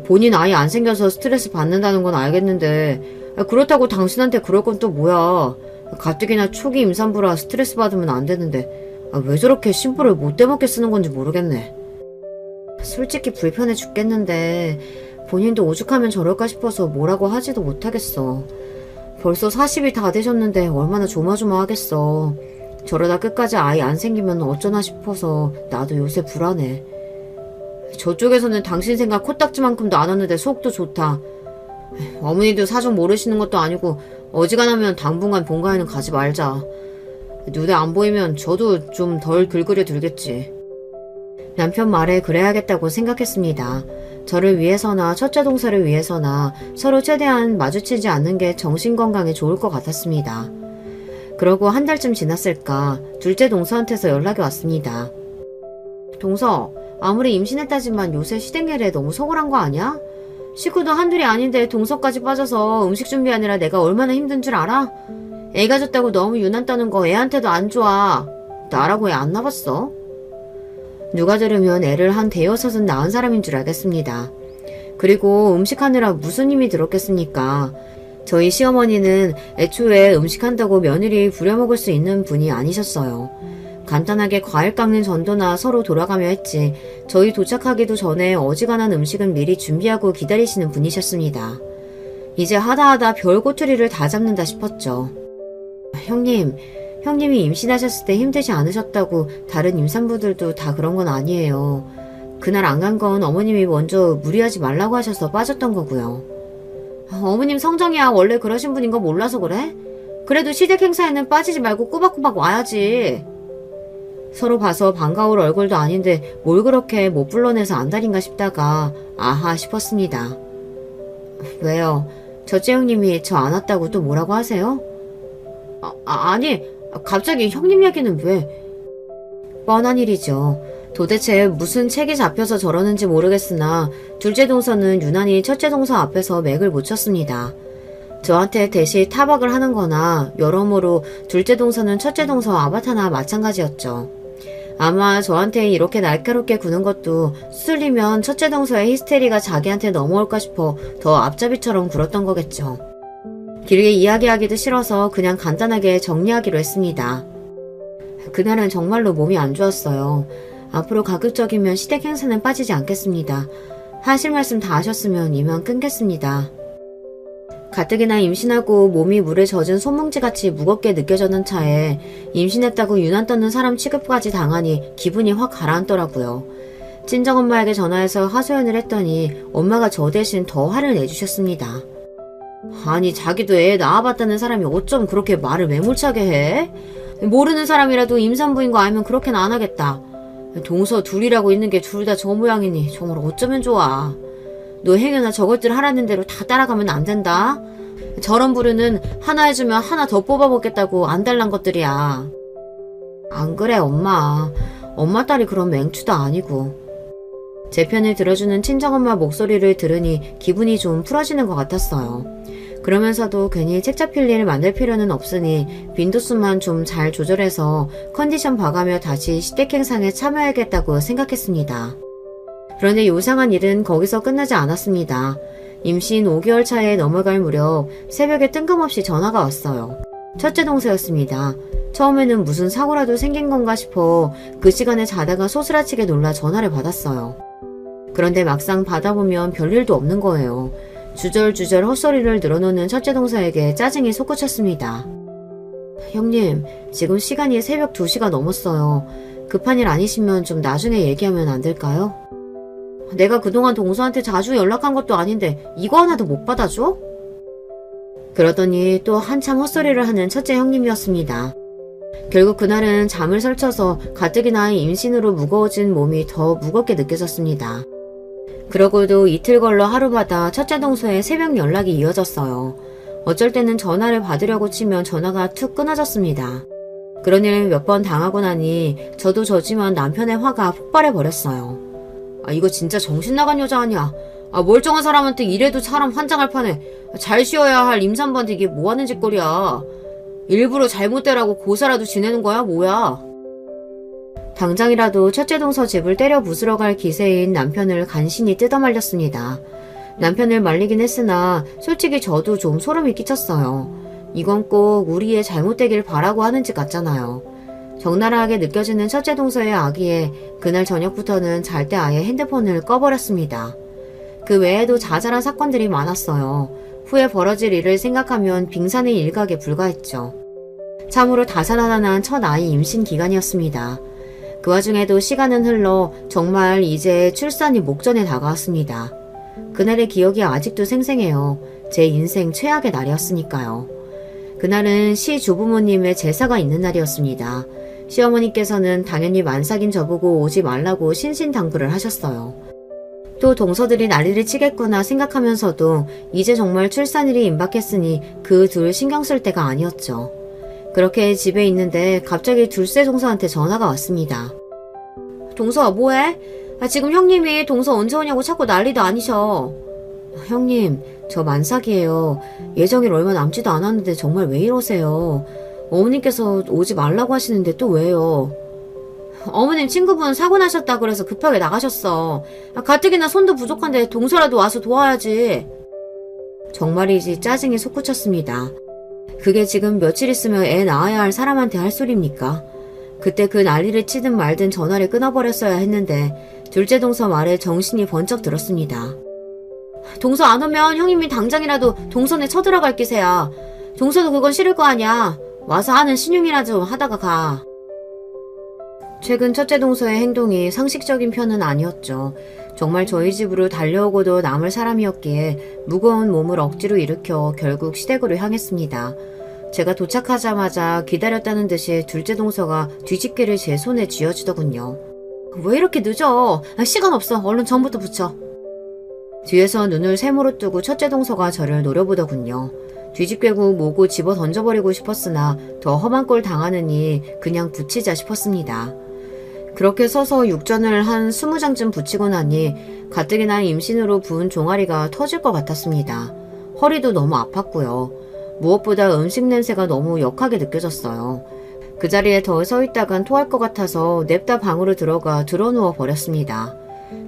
본인 아이 안 생겨서 스트레스 받는다는 건 알겠는데 그렇다고 당신한테 그럴 건 또 뭐야. 가뜩이나 초기 임산부라 스트레스 받으면 안 되는데 왜 저렇게 심부를 못되먹게 쓰는 건지 모르겠네. 솔직히 불편해 죽겠는데 본인도 오죽하면 저럴까 싶어서 뭐라고 하지도 못하겠어. 벌써 40이 다 되셨는데 얼마나 조마조마하겠어. 저러다 끝까지 아이 안 생기면 어쩌나 싶어서 나도 요새 불안해. 저쪽에서는 당신 생각 코딱지만큼도 안 하는데 속도 좋다. 어머니도 사정 모르시는 것도 아니고 어지간하면 당분간 본가에는 가지 말자. 눈에 안 보이면 저도 좀 덜 긁으려 들겠지. 남편 말에 그래야겠다고 생각했습니다. 저를 위해서나 첫째 동서를 위해서나 서로 최대한 마주치지 않는 게 정신건강에 좋을 것 같았습니다. 그러고 한 달쯤 지났을까 둘째 동서한테서 연락이 왔습니다. 동서, 아무리 임신했다지만 요새 시댁일에 너무 서글한 거 아니야? 식구도 한둘이 아닌데 동서까지 빠져서 음식 준비하느라 내가 얼마나 힘든 줄 알아? 애 가졌다고 너무 유난 떠는 거 애한테도 안 좋아. 나라고 애 안 낳았어? 누가 들으면 애를 한 대여섯은 낳은 사람인 줄 알겠습니다. 그리고 음식하느라 무슨 힘이 들었겠습니까? 저희 시어머니는 애초에 음식한다고 며느리 부려먹을 수 있는 분이 아니셨어요. 간단하게 과일 깎는 전도나 서로 돌아가며 했지 저희 도착하기도 전에 어지간한 음식은 미리 준비하고 기다리시는 분이셨습니다. 이제 하다하다 별 꼬투리를 다 잡는다 싶었죠. 형님이 임신하셨을 때 힘들지 않으셨다고 다른 임산부들도 다 그런 건 아니에요. 그날 안 간 건 어머님이 먼저 무리하지 말라고 하셔서 빠졌던 거고요. 어머님 성정이야 원래 그러신 분인 거 몰라서 그래? 그래도 시댁 행사에는 빠지지 말고 꼬박꼬박 와야지. 서로 봐서 반가울 얼굴도 아닌데 뭘 그렇게 못 불러내서 안달인가 싶다가 아하 싶었습니다. 왜요? 첫째 형님이 저 안 왔다고 또 뭐라고 하세요? 아니 갑자기 형님 얘기는 왜? 뻔한 일이죠. 도대체 무슨 책이 잡혀서 저러는지 모르겠으나 둘째 동서는 유난히 첫째 동서 앞에서 맥을 못 쳤습니다. 저한테 대시 타박을 하는 거나 여러모로 둘째 동서는 첫째 동서 아바타나 마찬가지였죠. 아마 저한테 이렇게 날카롭게 구는 것도 수술리면 첫째 동서의 히스테리가 자기한테 넘어올까 싶어 더 앞잡이처럼 굴었던 거겠죠. 길게 이야기하기도 싫어서 그냥 간단하게 정리하기로 했습니다. 그날은 정말로 몸이 안 좋았어요. 앞으로 가급적이면 시댁 행사는 빠지지 않겠습니다. 하실 말씀 다 하셨으면 이만 끊겠습니다. 가뜩이나 임신하고 몸이 물에 젖은 손뭉치같이 무겁게 느껴졌는 차에 임신했다고 유난 떠는 사람 취급까지 당하니 기분이 확 가라앉더라고요. 친정엄마에게 전화해서 하소연을 했더니 엄마가 저 대신 더 화를 내주셨습니다. 아니 자기도 애 낳아봤다는 사람이 어쩜 그렇게 말을 매몰차게 해? 모르는 사람이라도 임산부인 거 알면 그렇게는 안 하겠다. 동서 둘이라고 있는 게 둘 다 저 모양이니 정말 어쩌면 좋아. 너 행여나 저것들 하라는 대로 다 따라가면 안 된다. 저런 부류는 하나 해주면 하나 더 뽑아먹겠다고 안달난 것들이야. 안 그래 엄마. 엄마 딸이 그런 맹추도 아니고. 제 편을 들어주는 친정엄마 목소리를 들으니 기분이 좀 풀어지는 것 같았어요. 그러면서도 괜히 책 잡힐 일을 만들 필요는 없으니 빈도수만 좀 잘 조절해서 컨디션 봐가며 다시 시댁 행상에 참여하겠다고 생각했습니다. 그런데 요상한 일은 거기서 끝나지 않았습니다. 임신 5개월 차에 넘어갈 무렵 새벽에 뜬금없이 전화가 왔어요. 첫째 동서였습니다. 처음에는 무슨 사고라도 생긴 건가 싶어 그 시간에 자다가 소스라치게 놀라 전화를 받았어요. 그런데 막상 받아보면 별일도 없는 거예요. 주절주절 헛소리를 늘어놓는 첫째 동서에게 짜증이 솟구쳤습니다. 형님, 지금 시간이 새벽 2시가 넘었어요. 급한 일 아니시면 좀 나중에 얘기하면 안 될까요? 내가 그동안 동서한테 자주 연락한 것도 아닌데 이거 하나도 못 받아줘? 그러더니 또 한참 헛소리를 하는 첫째 형님이었습니다. 결국 그날은 잠을 설쳐서 가뜩이나 임신으로 무거워진 몸이 더 무겁게 느껴졌습니다. 그러고도 이틀 걸러 하루마다 첫째 동서의 새벽 연락이 이어졌어요. 어쩔 때는 전화를 받으려고 치면 전화가 툭 끊어졌습니다. 그런 일 몇 번 당하고 나니 저도 저지만 남편의 화가 폭발해버렸어요. 이거 진짜 정신 나간 여자 아니야. 멀쩡한 사람한테 이래도 사람 환장할 판에 잘 쉬어야 할 임산부한테 이게 뭐하는 짓거리야. 일부러 잘못되라고 고사라도 지내는 거야 뭐야. 당장이라도 첫째 동서 집을 때려 부수러 갈 기세인 남편을 간신히 뜯어말렸습니다. 남편을 말리긴 했으나 솔직히 저도 좀 소름이 끼쳤어요. 이건 꼭 우리 애 잘못되길 바라고 하는 짓 같잖아요. 적나라하게 느껴지는 첫째 동서의 악의에 그날 저녁부터는 잘 때 아예 핸드폰을 꺼버렸습니다. 그 외에도 자잘한 사건들이 많았어요. 후에 벌어질 일을 생각하면 빙산의 일각에 불과했죠. 참으로 다사다난한 첫 아이 임신 기간이었습니다. 그 와중에도 시간은 흘러 정말 이제 출산이 목전에 다가왔습니다. 그날의 기억이 아직도 생생해요. 제 인생 최악의 날이었으니까요. 그날은 시 조부모님의 제사가 있는 날이었습니다. 시어머니께서는 당연히 만삭인 저보고 오지 말라고 신신당부를 하셨어요. 또 동서들이 난리를 치겠구나 생각하면서도 이제 정말 출산일이 임박했으니 그 둘 신경 쓸 때가 아니었죠. 그렇게 집에 있는데 갑자기 둘째 동서한테 전화가 왔습니다. 동서 뭐해? 지금 형님이 동서 언제 오냐고 자꾸 난리도 아니셔. 형님, 저 만삭이에요. 예정일 얼마 남지도 않았는데 정말 왜 이러세요? 어머님께서 오지 말라고 하시는데 또 왜요? 어머님 친구분 사고 나셨다 그래서 급하게 나가셨어. 가뜩이나 손도 부족한데 동서라도 와서 도와야지. 정말이지 짜증이 솟구쳤습니다. 그게 지금 며칠 있으면 애 낳아야 할 사람한테 할 소리입니까? 그때 그 난리를 치든 말든 전화를 끊어버렸어야 했는데 둘째 동서 말에 정신이 번쩍 들었습니다. 동서 안 오면 형님이 당장이라도 동선에 쳐들어갈 기세야. 동서도 그건 싫을 거 아니야. 와서 하는 신용이나 좀 하다가 가. 최근 첫째 동서의 행동이 상식적인 편은 아니었죠. 정말 저희 집으로 달려오고도 남을 사람이었기에 무거운 몸을 억지로 일으켜 결국 시댁으로 향했습니다. 제가 도착하자마자 기다렸다는 듯이 둘째 동서가 뒤집개를 제 손에 쥐어주더군요. 왜 이렇게 늦어? 시간 없어. 얼른 전부터 붙여. 뒤에서 눈을 세모로 뜨고 첫째 동서가 저를 노려보더군요. 뒤집개고 뭐고 집어 던져버리고 싶었으나 더 험한 꼴 당하느니 그냥 붙이자 싶었습니다. 그렇게 서서 육전을 한 20장쯤 붙이고 나니 가뜩이나 임신으로 부은 종아리가 터질 것 같았습니다. 허리도 너무 아팠고요. 무엇보다 음식 냄새가 너무 역하게 느껴졌어요. 그 자리에 더 서 있다간 토할 것 같아서 냅다 방으로 들어가 드러누워 버렸습니다.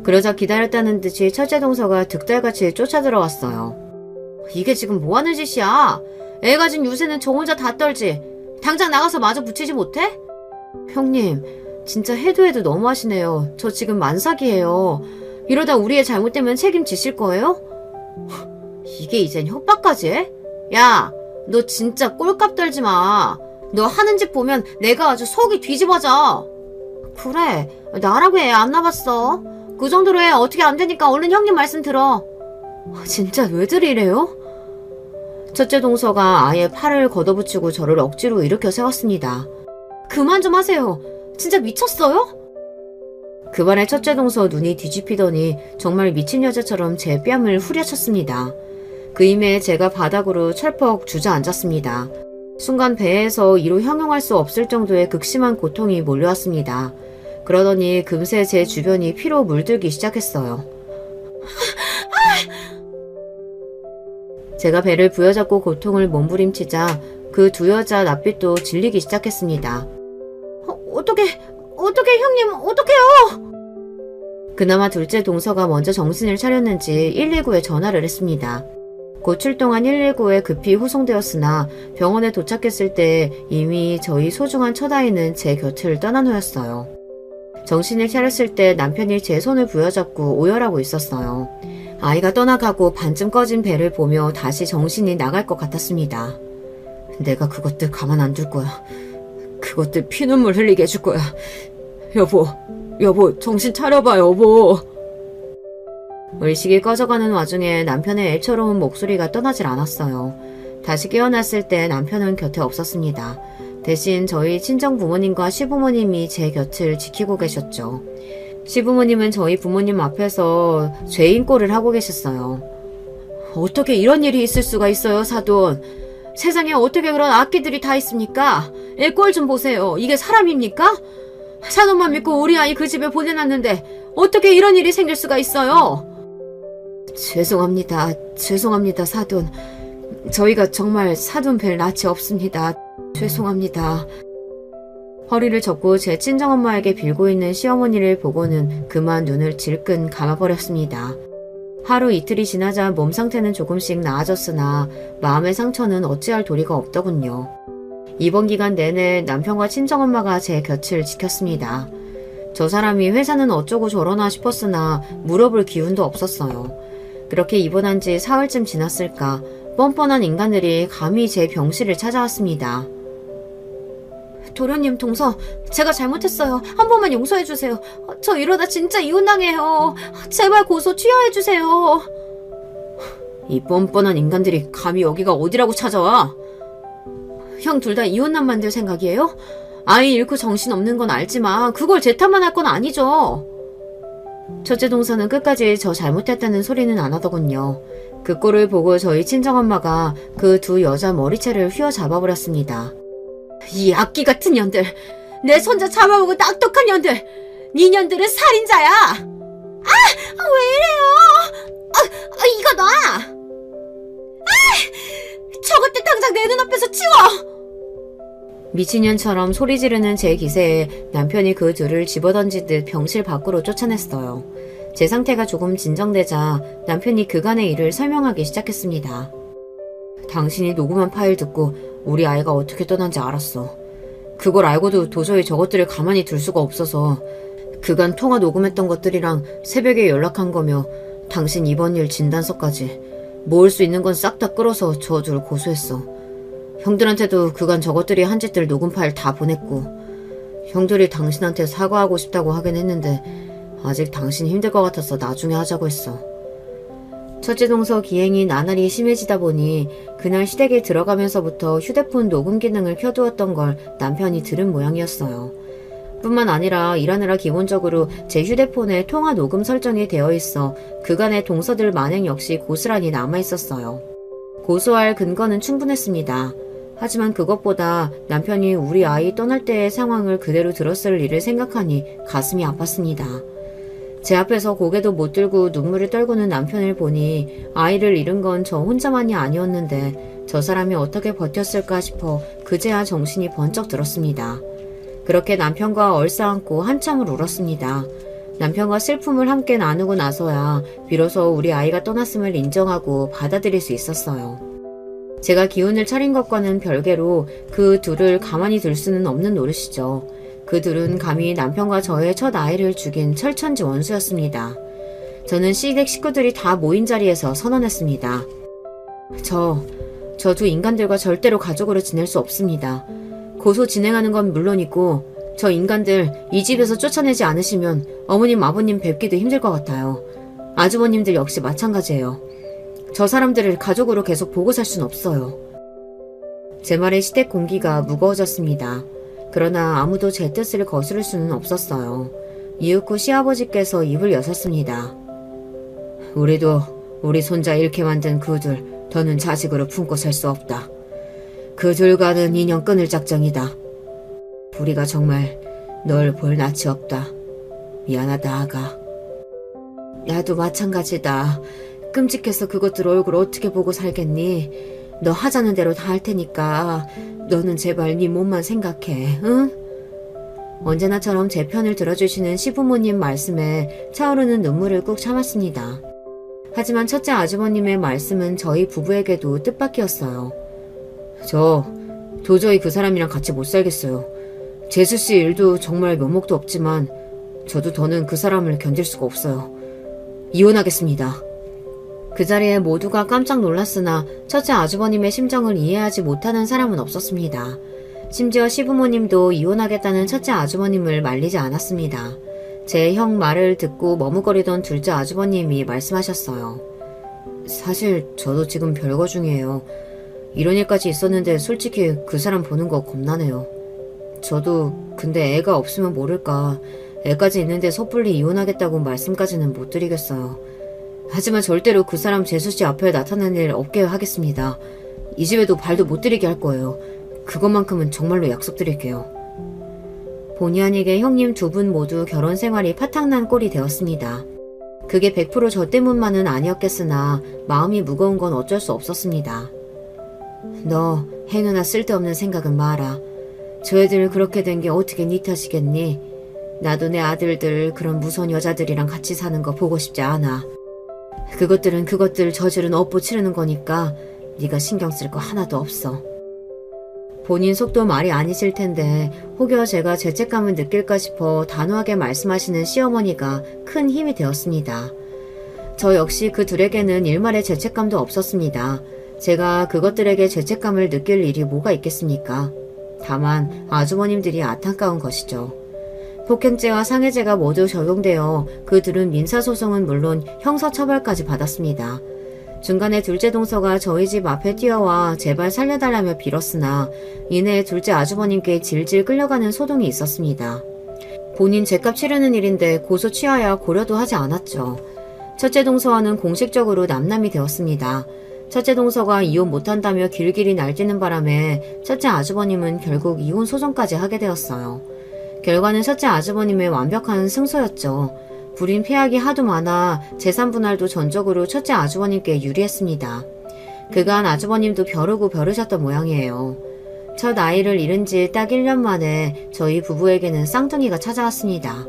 그러자 기다렸다는 듯이 첫째 동서가 득달같이 쫓아 들어왔어요. 이게 지금 뭐하는 짓이야? 애 가진 유세는 저 혼자 다 떨지. 당장 나가서 마저 붙이지 못해? 형님, 진짜 해도 해도 너무하시네요. 저 지금 만삭이에요. 이러다 우리 애 잘못되면 책임지실 거예요? 이게 이젠 협박까지 해? 야, 너 진짜 꼴값 떨지 마. 너 하는 짓 보면 내가 아주 속이 뒤집어져. 그래, 나라고 애 안 낳았어. 그 정도로 해 어떻게 안 되니까 얼른 형님 말씀 들어. 진짜 왜들 이래요? 첫째 동서가 아예 팔을 걷어붙이고 저를 억지로 일으켜 세웠습니다. 그만 좀 하세요. 진짜 미쳤어요? 그 말에 첫째 동서 눈이 뒤집히더니 정말 미친 여자처럼 제 뺨을 후려쳤습니다. 그 힘에 제가 바닥으로 철퍽 주저앉았습니다. 순간 배에서 이로 형용할 수 없을 정도의 극심한 고통이 몰려왔습니다. 그러더니 금세 제 주변이 피로 물들기 시작했어요. 제가 배를 부여잡고 고통을 몸부림치자 그 두 여자 낯빛도 질리기 시작했습니다. 어떡해 형님, 어떡해요? 그나마 둘째 동서가 먼저 정신을 차렸는지 119에 전화를 했습니다. 곧 출동한 119에 급히 후송되었으나 병원에 도착했을 때 이미 저희 소중한 첫아이는 제 곁을 떠난 후였어요. 정신을 차렸을 때 남편이 제 손을 부여잡고 오열하고 있었어요. 아이가 떠나가고 반쯤 꺼진 배를 보며 다시 정신이 나갈 것 같았습니다. 내가 그것들 가만 안 둘 거야. 그것들 피눈물 흘리게 해줄 거야. 여보, 정신 차려봐, 여보. 의식이 꺼져가는 와중에 남편의 애처로운 목소리가 떠나질 않았어요. 다시 깨어났을 때 남편은 곁에 없었습니다. 대신 저희 친정 부모님과 시부모님이 제 곁을 지키고 계셨죠. 시부모님은 저희 부모님 앞에서 죄인 꼴을 하고 계셨어요. 어떻게 이런 일이 있을 수가 있어요, 사돈. 세상에 어떻게 그런 악기들이 다 있습니까? 애 꼴 좀 보세요. 이게 사람입니까? 사돈만 믿고 우리 아이 그 집에 보내놨는데 어떻게 이런 일이 생길 수가 있어요? 죄송합니다, 사돈. 저희가 정말 사돈 뵐 낯이 없습니다. 죄송합니다. 허리를 젓고 제 친정엄마에게 빌고 있는 시어머니를 보고는 그만 눈을 질끈 감아버렸습니다. 하루 이틀이 지나자 몸 상태는 조금씩 나아졌으나 마음의 상처는 어찌할 도리가 없더군요. 이번 기간 내내 남편과 친정엄마가 제 곁을 지켰습니다. 저 사람이 회사는 어쩌고 저러나 싶었으나 물어볼 기운도 없었어요. 그렇게 입원한 지 사흘쯤 지났을까 뻔뻔한 인간들이 감히 제 병실을 찾아왔습니다. 도련님, 동서, 제가 잘못했어요. 한 번만 용서해주세요. 저 이러다 진짜 이혼당해요. 제발 고소 취하해주세요. 이 뻔뻔한 인간들이 감히 여기가 어디라고 찾아와? 형 둘 다 이혼남 만들 생각이에요? 아이 잃고 정신없는 건 알지만 그걸 제 탓만 할 건 아니죠. 첫째 동서는 끝까지 저 잘못했다는 소리는 안 하더군요. 그 꼴을 보고 저희 친정엄마가 그 두 여자 머리채를 휘어잡아버렸습니다. 이 악기 같은 년들, 내 손자 잡아보고 딱똑한 년들, 니 년들은 살인자야. 왜 이래요? 이거 놔. 저것들 당장 내 눈앞에서 치워. 미친년처럼 소리 지르는 제 기세에 남편이 그 둘을 집어던지듯 병실 밖으로 쫓아냈어요. 제 상태가 조금 진정되자 남편이 그간의 일을 설명하기 시작했습니다. 당신이 녹음한 파일 듣고 우리 아이가 어떻게 떠난지 알았어. 그걸 알고도 도저히 저것들을 가만히 둘 수가 없어서 그간 통화 녹음했던 것들이랑 새벽에 연락한 거며 당신 입원 일 진단서까지 모을 수 있는 건 싹 다 끌어서 저 둘 고소했어. 형들한테도 그간 저것들이 한 짓들 녹음 파일 다 보냈고 형들이 당신한테 사과하고 싶다고 하긴 했는데 아직 당신이 힘들 것 같아서 나중에 하자고 했어. 첫째 동서 기행이 나날이 심해지다 보니 그날 시댁에 들어가면서부터 휴대폰 녹음 기능을 켜두었던 걸 남편이 들은 모양이었어요. 뿐만 아니라 일하느라 기본적으로 제 휴대폰에 통화 녹음 설정이 되어 있어 그간의 동서들 만행 역시 고스란히 남아있었어요. 고소할 근거는 충분했습니다. 하지만 그것보다 남편이 우리 아이 떠날 때의 상황을 그대로 들었을 일을 생각하니 가슴이 아팠습니다. 제 앞에서 고개도 못 들고 눈물을 떨구는 남편을 보니 아이를 잃은 건 저 혼자만이 아니었는데 저 사람이 어떻게 버텼을까 싶어 그제야 정신이 번쩍 들었습니다. 그렇게 남편과 얼싸안고 한참을 울었습니다. 남편과 슬픔을 함께 나누고 나서야 비로소 우리 아이가 떠났음을 인정하고 받아들일 수 있었어요. 제가 기운을 차린 것과는 별개로 그 둘을 가만히 둘 수는 없는 노릇이죠. 그 둘은 감히 남편과 저의 첫 아이를 죽인 철천지 원수였습니다. 저는 시댁 식구들이 다 모인 자리에서 선언했습니다. 저 두 인간들과 절대로 가족으로 지낼 수 없습니다. 고소 진행하는 건 물론이고 저 인간들 이 집에서 쫓아내지 않으시면 어머님 아버님 뵙기도 힘들 것 같아요. 아주버님들 역시 마찬가지예요. 저 사람들을 가족으로 계속 보고 살 순 없어요. 제 말에 시댁 공기가 무거워졌습니다. 그러나 아무도 제 뜻을 거스를 수는 없었어요. 이윽고 시아버지께서 입을 여셨습니다. 우리도 우리 손자 잃게 만든 그들 더는 자식으로 품고 살 수 없다. 그들과는 인연 끊을 작정이다. 우리가 정말 널 볼 낯이 없다. 미안하다 아가. 나도 마찬가지다. 끔찍해서 그것들 얼굴 어떻게 보고 살겠니? 너 하자는 대로 다 할 테니까 너는 제발 네 몸만 생각해, 응? 언제나처럼 제 편을 들어주시는 시부모님 말씀에 차오르는 눈물을 꾹 참았습니다. 하지만 첫째 아주버님의 말씀은 저희 부부에게도 뜻밖이었어요. 저 도저히 그 사람이랑 같이 못 살겠어요. 재수씨 일도 정말 면목도 없지만 저도 더는 그 사람을 견딜 수가 없어요. 이혼하겠습니다. 그 자리에 모두가 깜짝 놀랐으나 첫째 아주버님의 심정을 이해하지 못하는 사람은 없었습니다. 심지어 시부모님도 이혼하겠다는 첫째 아주버님을 말리지 않았습니다. 제 형 말을 듣고 머뭇거리던 둘째 아주버님이 말씀하셨어요. 사실 저도 지금 별거 중이에요. 이런 일까지 있었는데 솔직히 그 사람 보는 거 겁나네요. 저도 근데 애가 없으면 모를까 애까지 있는데 섣불리 이혼하겠다고 말씀까지는 못 드리겠어요. 하지만 절대로 그 사람 재수씨 앞에 나타나는 일 없게 하겠습니다. 이 집에도 발도 못 들이게 할 거예요. 그것만큼은 정말로 약속드릴게요. 본의 아니게 형님 두 분 모두 결혼 생활이 파탕난 꼴이 되었습니다. 그게 100% 저 때문만은 아니었겠으나 마음이 무거운 건 어쩔 수 없었습니다. 너 행여나 쓸데없는 생각은 마라. 저 애들 그렇게 된 게 어떻게 네 탓이겠니? 나도 내 아들들 그런 무서운 여자들이랑 같이 사는 거 보고 싶지 않아. 그것들은 그것들 저주는 업보 치르는 거니까 네가 신경 쓸 거 하나도 없어. 본인 속도 말이 아니실 텐데 혹여 제가 죄책감을 느낄까 싶어 단호하게 말씀하시는 시어머니가 큰 힘이 되었습니다. 저 역시 그 둘에게는 일말의 죄책감도 없었습니다. 제가 그것들에게 죄책감을 느낄 일이 뭐가 있겠습니까? 다만 아주머님들이 안타까운 것이죠. 폭행죄와 상해죄가 모두 적용되어 그들은 민사소송은 물론 형사처벌까지 받았습니다. 중간에 둘째 동서가 저희 집 앞에 뛰어와 제발 살려달라며 빌었으나 이내 둘째 아주버님께 질질 끌려가는 소동이 있었습니다. 본인 죗값 치르는 일인데 고소 취하야 고려도 하지 않았죠. 첫째 동서와는 공식적으로 남남이 되었습니다. 첫째 동서가 이혼 못한다며 길길이 날뛰는 바람에 첫째 아주버님은 결국 이혼 소송까지 하게 되었어요. 결과는 첫째 아주버님의 완벽한 승소였죠. 불임 폐악이 하도 많아 재산 분할도 전적으로 첫째 아주버님께 유리했습니다. 그간 아주버님도 벼르고 벼르셨던 모양이에요. 첫 아이를 잃은 지 딱 1년 만에 저희 부부에게는 쌍둥이가 찾아왔습니다.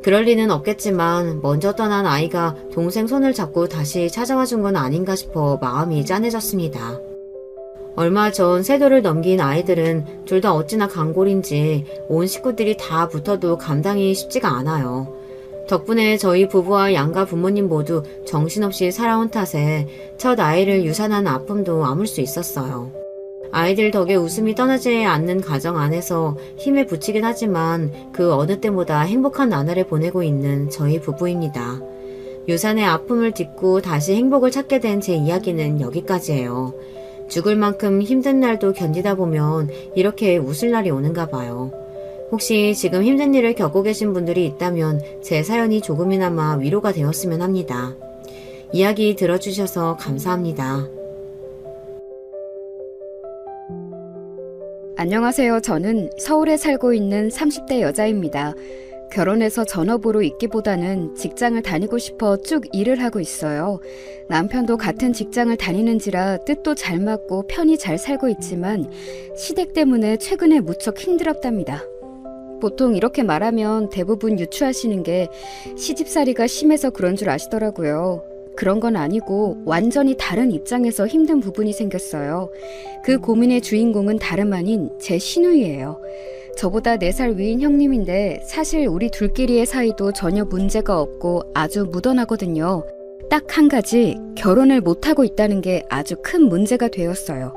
그럴 리는 없겠지만 먼저 떠난 아이가 동생 손을 잡고 다시 찾아와 준 건 아닌가 싶어 마음이 짠해졌습니다. 얼마 전 세돌을 넘긴 아이들은 둘 다 어찌나 강골인지 온 식구들이 다 붙어도 감당이 쉽지가 않아요. 덕분에 저희 부부와 양가 부모님 모두 정신없이 살아온 탓에 첫 아이를 유산한 아픔도 아물 수 있었어요. 아이들 덕에 웃음이 떠나지 않는 가정 안에서 힘에 부치긴 하지만 그 어느 때보다 행복한 나날을 보내고 있는 저희 부부입니다. 유산의 아픔을 딛고 다시 행복을 찾게 된 제 이야기는 여기까지예요. 죽을 만큼 힘든 날도 견디다 보면 이렇게 웃을 날이 오는가 봐요. 혹시 지금 힘든 일을 겪고 계신 분들이 있다면 제 사연이 조금이나마 위로가 되었으면 합니다. 이야기 들어주셔서 감사합니다. 안녕하세요. 저는 서울에 살고 있는 30대 여자입니다. 결혼해서 전업으로 있기보다는 직장을 다니고 싶어 쭉 일을 하고 있어요. 남편도 같은 직장을 다니는지라 뜻도 잘 맞고 편히 잘 살고 있지만 시댁 때문에 최근에 무척 힘들었답니다. 보통 이렇게 말하면 대부분 유추하시는 게 시집살이가 심해서 그런 줄 아시더라고요. 그런 건 아니고 완전히 다른 입장에서 힘든 부분이 생겼어요. 그 고민의 주인공은 다름 아닌 제 시누이예요. 저보다 4살 위인 형님인데 사실 우리 둘끼리의 사이도 전혀 문제가 없고 아주 무던하거든요. 딱 한 가지, 결혼을 못하고 있다는 게 아주 큰 문제가 되었어요.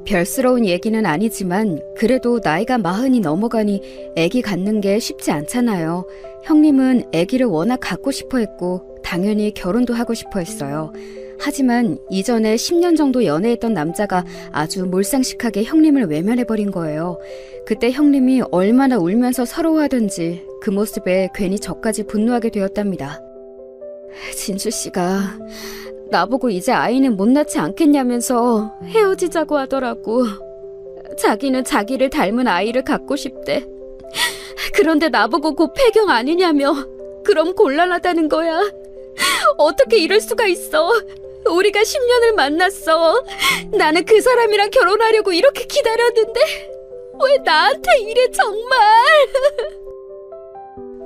별스러운 얘기는 아니지만 그래도 나이가 40이 넘어가니 애기 갖는 게 쉽지 않잖아요. 형님은 애기를 워낙 갖고 싶어 했고 당연히 결혼도 하고 싶어 했어요. 하지만 이전에 10년 정도 연애했던 남자가 아주 몰상식하게 형님을 외면해버린 거예요. 그때 형님이 얼마나 울면서 서러워하던지 그 모습에 괜히 저까지 분노하게 되었답니다. 진수씨가 나보고 이제 아이는 못 낳지 않겠냐면서 헤어지자고 하더라고. 자기는 자기를 닮은 아이를 갖고 싶대. 그런데 나보고 곧 폐경 아니냐며. 그럼 곤란하다는 거야. 어떻게 이럴 수가 있어. 우리가 10년을 만났어. 나는 그 사람이랑 결혼하려고 이렇게 기다렸는데 왜 나한테 이래 정말.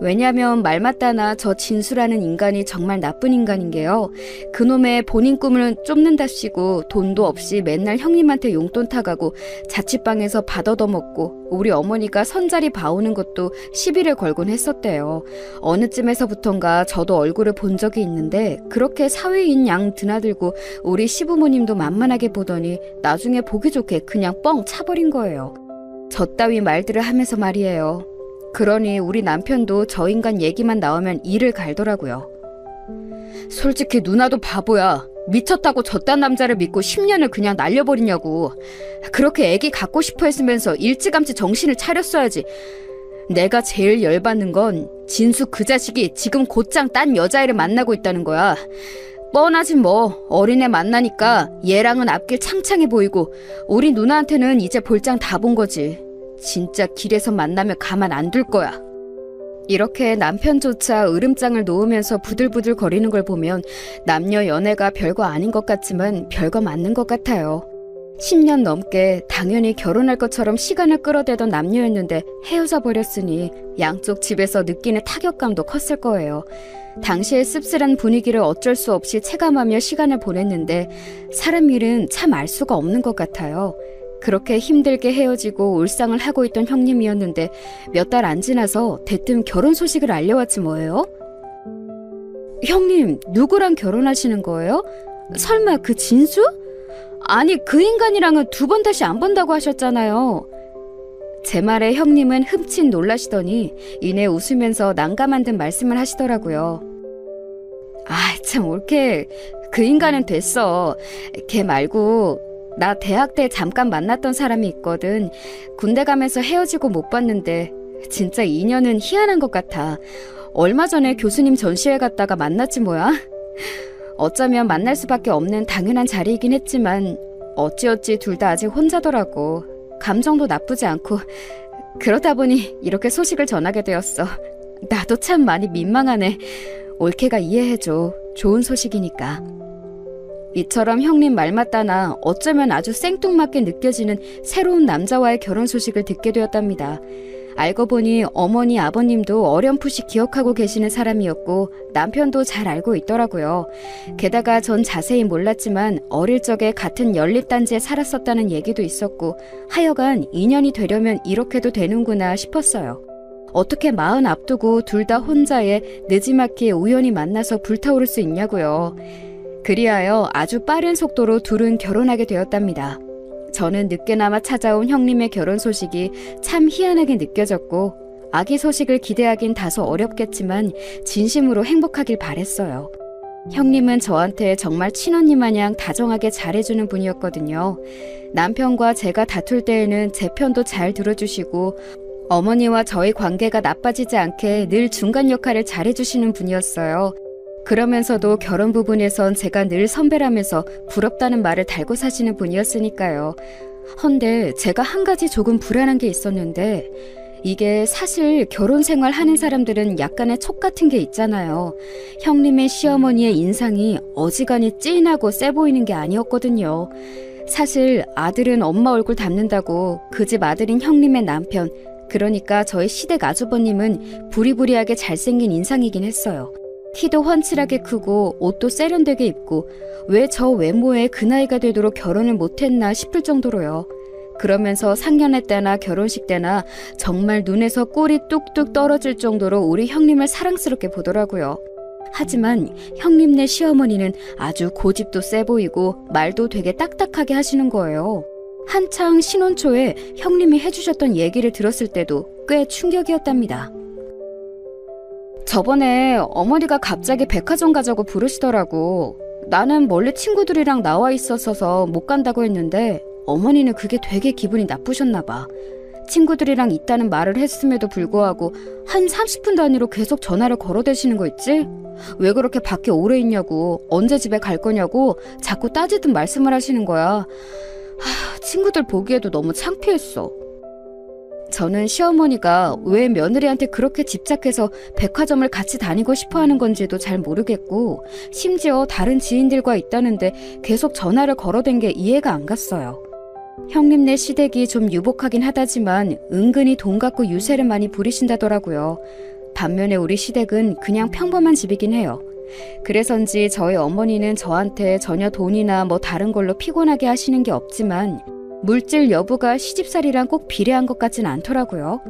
왜냐면 말 맞다나 저 진수라는 인간이 정말 나쁜 인간인 게요. 그놈의 본인 꿈을 쫓는답시고 돈도 없이 맨날 형님한테 용돈 타가고 자취방에서 밥 얻어먹고 우리 어머니가 선자리 봐오는 것도 시비를 걸곤 했었대요. 어느 쯤에서부턴가 저도 얼굴을 본 적이 있는데 그렇게 사위인 양 드나들고 우리 시부모님도 만만하게 보더니 나중에 보기 좋게 그냥 뻥 차버린 거예요. 저 따위 말들을 하면서 말이에요. 그러니 우리 남편도 저 인간 얘기만 나오면 이를 갈더라고요. 솔직히 누나도 바보야. 미쳤다고 저딴 남자를 믿고 10년을 그냥 날려버리냐고. 그렇게 애기 갖고 싶어 했으면서 일찌감치 정신을 차렸어야지. 내가 제일 열받는 건 진수 그 자식이 지금 곧장 딴 여자애를 만나고 있다는 거야. 뻔하지 뭐. 어린애 만나니까 얘랑은 앞길 창창해 보이고 우리 누나한테는 이제 볼장 다 본 거지. 진짜 길에서 만나면 가만 안 둘 거야. 이렇게 남편조차 으름장을 놓으면서 부들부들 거리는 걸 보면 남녀 연애가 별거 아닌 것 같지만 별거 맞는 것 같아요. 10년 넘게 당연히 결혼할 것처럼 시간을 끌어대던 남녀였는데 헤어져 버렸으니 양쪽 집에서 느끼는 타격감도 컸을 거예요. 당시의 씁쓸한 분위기를 어쩔 수 없이 체감하며 시간을 보냈는데 사람 일은 참 알 수가 없는 것 같아요. 그렇게 힘들게 헤어지고 울상을 하고 있던 형님이었는데 몇 달 안 지나서 대뜸 결혼 소식을 알려왔지 뭐예요? 형님, 누구랑 결혼하시는 거예요? 설마 그 진수? 아니, 그 인간이랑은 2번 다시 안 본다고 하셨잖아요. 제 말에 형님은 흠칫 놀라시더니 이내 웃으면서 난감한 듯 말씀을 하시더라고요. 아, 참 올케, 그 인간은 됐어. 걔 말고 나 대학 때 잠깐 만났던 사람이 있거든. 군대 가면서 헤어지고 못 봤는데 진짜 인연은 희한한 것 같아. 얼마 전에 교수님 전시회 갔다가 만났지 뭐야. 어쩌면 만날 수밖에 없는 당연한 자리이긴 했지만 어찌어찌 둘 다 아직 혼자더라고. 감정도 나쁘지 않고 그러다 보니 이렇게 소식을 전하게 되었어. 나도 참 많이 민망하네. 올케가 이해해줘. 좋은 소식이니까. 이처럼 형님 말 맞다나 어쩌면 아주 생뚱맞게 느껴지는 새로운 남자와의 결혼 소식을 듣게 되었답니다. 알고 보니 어머니 아버님도 어렴풋이 기억하고 계시는 사람이었고 남편도 잘 알고 있더라고요. 게다가 전 자세히 몰랐지만 어릴 적에 같은 연립단지에 살았었다는 얘기도 있었고 하여간 인연이 되려면 이렇게도 되는구나 싶었어요. 어떻게 마흔 앞두고 둘 다 혼자에 느지막이 우연히 만나서 불타오를 수 있냐고요. 그리하여 아주 빠른 속도로 둘은 결혼하게 되었답니다. 저는 늦게나마 찾아온 형님의 결혼 소식이 참 희한하게 느껴졌고 아기 소식을 기대하긴 다소 어렵겠지만 진심으로 행복하길 바랬어요. 형님은 저한테 정말 친언니 마냥 다정하게 잘해주는 분이었거든요. 남편과 제가 다툴 때에는 제 편도 잘 들어주시고 어머니와 저희 관계가 나빠지지 않게 늘 중간 역할을 잘해주시는 분이었어요. 그러면서도 결혼 부분에선 제가 늘 선배라면서 부럽다는 말을 달고 사시는 분이었으니까요. 헌데 제가 한 가지 조금 불안한 게 있었는데 이게 사실 결혼 생활 하는 사람들은 약간의 촉 같은 게 있잖아요. 형님의 시어머니의 인상이 어지간히 찐하고 세 보이는 게 아니었거든요. 사실 아들은 엄마 얼굴 닮는다고 그 집 아들인 형님의 남편, 그러니까 저희 시댁 아주버님은 부리부리하게 잘생긴 인상이긴 했어요. 키도 훤칠하게 크고 옷도 세련되게 입고 왜 저 외모에 그 나이가 되도록 결혼을 못했나 싶을 정도로요. 그러면서 상견례 때나 결혼식 때나 정말 눈에서 꿀이 뚝뚝 떨어질 정도로 우리 형님을 사랑스럽게 보더라고요. 하지만 형님네 시어머니는 아주 고집도 세 보이고 말도 되게 딱딱하게 하시는 거예요. 한창 신혼 초에 형님이 해주셨던 얘기를 들었을 때도 꽤 충격이었답니다. 저번에 어머니가 갑자기 백화점 가자고 부르시더라고. 나는 멀리 친구들이랑 나와 있었어서 못 간다고 했는데 어머니는 그게 되게 기분이 나쁘셨나 봐. 친구들이랑 있다는 말을 했음에도 불구하고 한 30분 단위로 계속 전화를 걸어대시는 거 있지? 왜 그렇게 밖에 오래 있냐고, 언제 집에 갈 거냐고 자꾸 따지듯 말씀을 하시는 거야. 친구들 보기에도 너무 창피했어. 저는 시어머니가 왜 며느리한테 그렇게 집착해서 백화점을 같이 다니고 싶어 하는 건지도 잘 모르겠고 심지어 다른 지인들과 있다는데 계속 전화를 걸어댄 게 이해가 안 갔어요. 형님네 시댁이 좀 유복하긴 하다지만 은근히 돈 갖고 유세를 많이 부리신다더라고요. 반면에 우리 시댁은 그냥 평범한 집이긴 해요. 그래서인지 저희 어머니는 저한테 전혀 돈이나 뭐 다른 걸로 피곤하게 하시는 게 없지만 물질 여부가 시집살이랑 꼭 비례한 것 같진 않더라고요.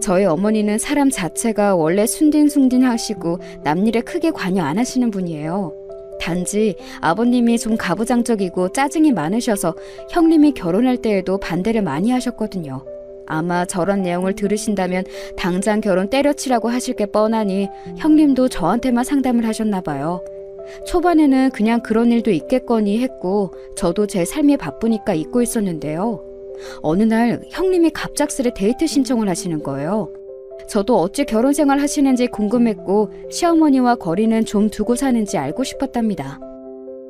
저희 어머니는 사람 자체가 원래 순딘순딘 하시고 남일에 크게 관여 안 하시는 분이에요. 단지 아버님이 좀 가부장적이고 짜증이 많으셔서 형님이 결혼할 때에도 반대를 많이 하셨거든요. 아마 저런 내용을 들으신다면 당장 결혼 때려치라고 하실 게 뻔하니 형님도 저한테만 상담을 하셨나 봐요. 초반에는 그냥 그런 일도 있겠거니 했고 저도 제 삶이 바쁘니까 잊고 있었는데요. 어느 날 형님이 갑작스레 데이트 신청을 하시는 거예요. 저도 어찌 결혼 생활 하시는지 궁금했고 시어머니와 거리는 좀 두고 사는지 알고 싶었답니다.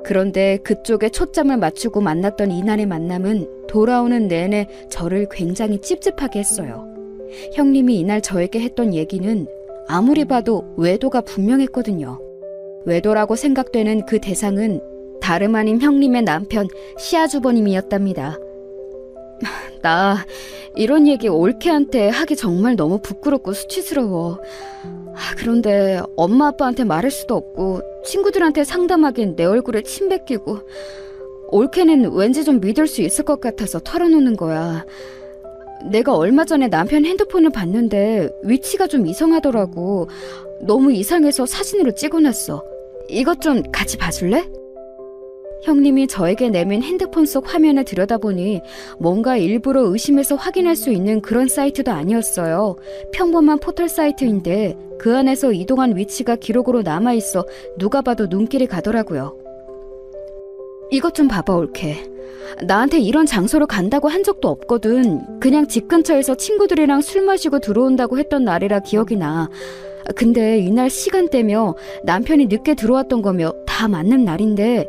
그런데 그쪽에 초점을 맞추고 만났던 이날의 만남은 돌아오는 내내 저를 굉장히 찝찝하게 했어요. 형님이 이날 저에게 했던 얘기는 아무리 봐도 외도가 분명했거든요. 외도라고 생각되는 그 대상은 다름 아닌 형님의 남편 시아주버님이었답니다. 나 이런 얘기 올케한테 하기 정말 너무 부끄럽고 수치스러워. 그런데 엄마 아빠한테 말할 수도 없고 친구들한테 상담하긴 내 얼굴에 침 뱉기고 올케는 왠지 좀 믿을 수 있을 것 같아서 털어놓는 거야. 내가 얼마 전에 남편 핸드폰을 봤는데 위치가 좀 이상하더라고. 너무 이상해서 사진으로 찍어놨어. 이것 좀 같이 봐줄래? 형님이 저에게 내민 핸드폰 속 화면을 들여다보니 뭔가 일부러 의심해서 확인할 수 있는 그런 사이트도 아니었어요. 평범한 포털 사이트인데 그 안에서 이동한 위치가 기록으로 남아있어 누가 봐도 눈길이 가더라고요. 이것 좀 봐봐, 올케. 나한테 이런 장소로 간다고 한 적도 없거든. 그냥 집 근처에서 친구들이랑 술 마시고 들어온다고 했던 날이라 기억이 나. 근데 이날 시간대며 남편이 늦게 들어왔던 거며 다 맞는 날인데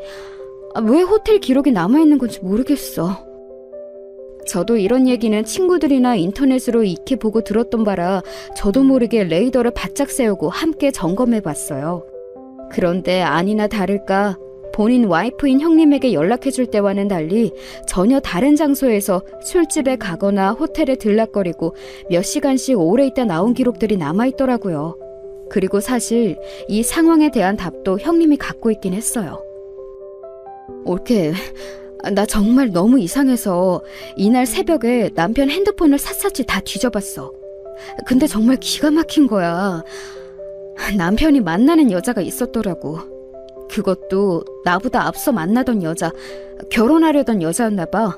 왜 호텔 기록이 남아있는 건지 모르겠어. 저도 이런 얘기는 친구들이나 인터넷으로 익히 보고 들었던 바라 저도 모르게 레이더를 바짝 세우고 함께 점검해봤어요. 그런데 아니나 다를까 본인 와이프인 형님에게 연락해줄 때와는 달리 전혀 다른 장소에서 술집에 가거나 호텔에 들락거리고 몇 시간씩 오래 있다 나온 기록들이 남아있더라고요. 그리고 사실 이 상황에 대한 답도 형님이 갖고 있긴 했어요. 올케, 나 정말 너무 이상해서 이날 새벽에 남편 핸드폰을 샅샅이 다 뒤져봤어. 근데 정말 기가 막힌 거야. 남편이 만나는 여자가 있었더라고. 그것도 나보다 앞서 만나던 여자, 결혼하려던 여자였나 봐.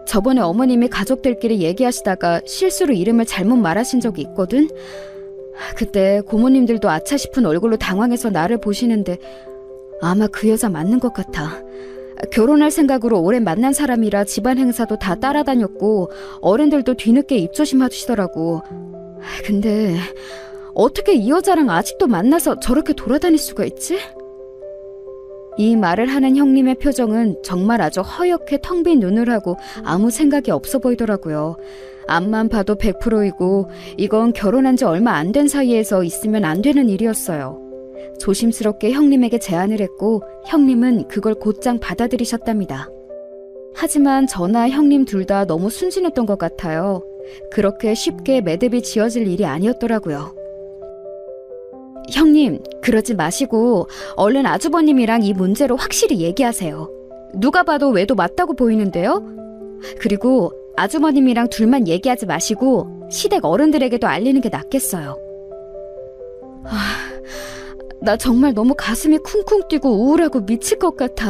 저번에 어머님이 가족들끼리 얘기하시다가 실수로 이름을 잘못 말하신 적이 있거든. 그때 고모님들도 아차 싶은 얼굴로 당황해서 나를 보시는데 아마 그 여자 맞는 것 같아. 결혼할 생각으로 오래 만난 사람이라 집안 행사도 다 따라다녔고 어른들도 뒤늦게 입조심하시더라고. 근데 어떻게 이 여자랑 아직도 만나서 저렇게 돌아다닐 수가 있지? 이 말을 하는 형님의 표정은 정말 아주 허옇게 텅 빈 눈을 하고 아무 생각이 없어 보이더라고요. 앞만 봐도 100%이고 이건 결혼한 지 얼마 안 된 사이에서 있으면 안 되는 일이었어요. 조심스럽게 형님에게 제안을 했고 형님은 그걸 곧장 받아들이셨답니다. 하지만 저나 형님 둘 다 너무 순진했던 것 같아요. 그렇게 쉽게 매듭이 지어질 일이 아니었더라고요. 형님, 그러지 마시고 얼른 아주버님이랑 이 문제로 확실히 얘기하세요. 누가 봐도 외도 맞다고 보이는데요? 그리고 아주버님이랑 둘만 얘기하지 마시고 시댁 어른들에게도 알리는 게 낫겠어요. 나 정말 너무 가슴이 쿵쿵 뛰고 우울하고 미칠 것 같아.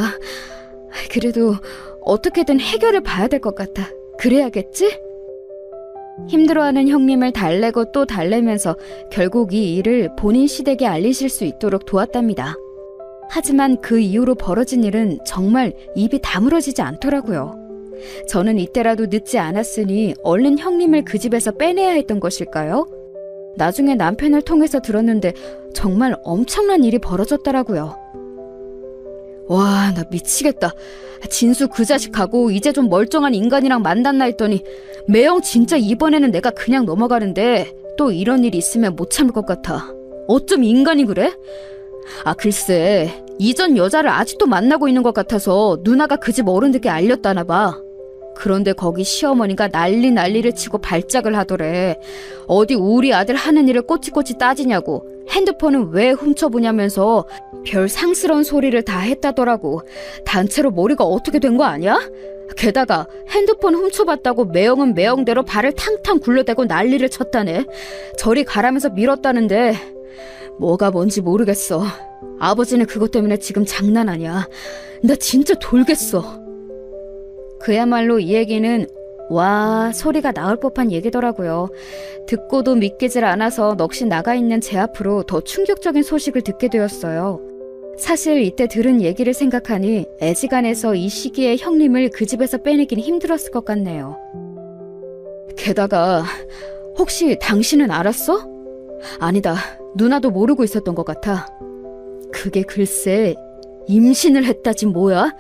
그래도 어떻게든 해결을 봐야 될 것 같아. 그래야겠지? 힘들어하는 형님을 달래고 또 달래면서 결국 이 일을 본인 시댁에 알리실 수 있도록 도왔답니다. 하지만 그 이후로 벌어진 일은 정말 입이 다물어지지 않더라고요. 저는 이때라도 늦지 않았으니 얼른 형님을 그 집에서 빼내야 했던 것일까요? 나중에 남편을 통해서 들었는데 정말 엄청난 일이 벌어졌더라고요. 와, 나 미치겠다. 진수 그 자식하고 이제 좀 멀쩡한 인간이랑 만났나 했더니 매형 진짜 이번에는 내가 그냥 넘어가는데 또 이런 일이 있으면 못 참을 것 같아. 어쩜 인간이 그래? 글쎄, 이전 여자를 아직도 만나고 있는 것 같아서 누나가 그 집 어른들께 알렸다나 봐. 그런데 거기 시어머니가 난리를 치고 발작을 하더래. 어디 우리 아들 하는 일을 꼬치꼬치 따지냐고, 핸드폰은 왜 훔쳐보냐면서 별 상스러운 소리를 다 했다더라고. 단체로 머리가 어떻게 된 거 아니야? 게다가 핸드폰 훔쳐봤다고 매형은 매형대로 발을 탕탕 굴러대고 난리를 쳤다네. 저리 가라면서 밀었다는데 뭐가 뭔지 모르겠어. 아버지는 그것 때문에 지금 장난 아니야. 나 진짜 돌겠어. 그야말로 이 얘기는 와 소리가 나올 법한 얘기더라고요. 듣고도 믿기질 않아서 넋이 나가 있는 제 앞으로 더 충격적인 소식을 듣게 되었어요. 사실 이때 들은 얘기를 생각하니 애지간해서 이 시기에 형님을 그 집에서 빼내긴 힘들었을 것 같네요. 게다가 혹시 당신은 알았어? 아니다, 누나도 모르고 있었던 것 같아. 그게 글쎄 임신을 했다지 뭐야?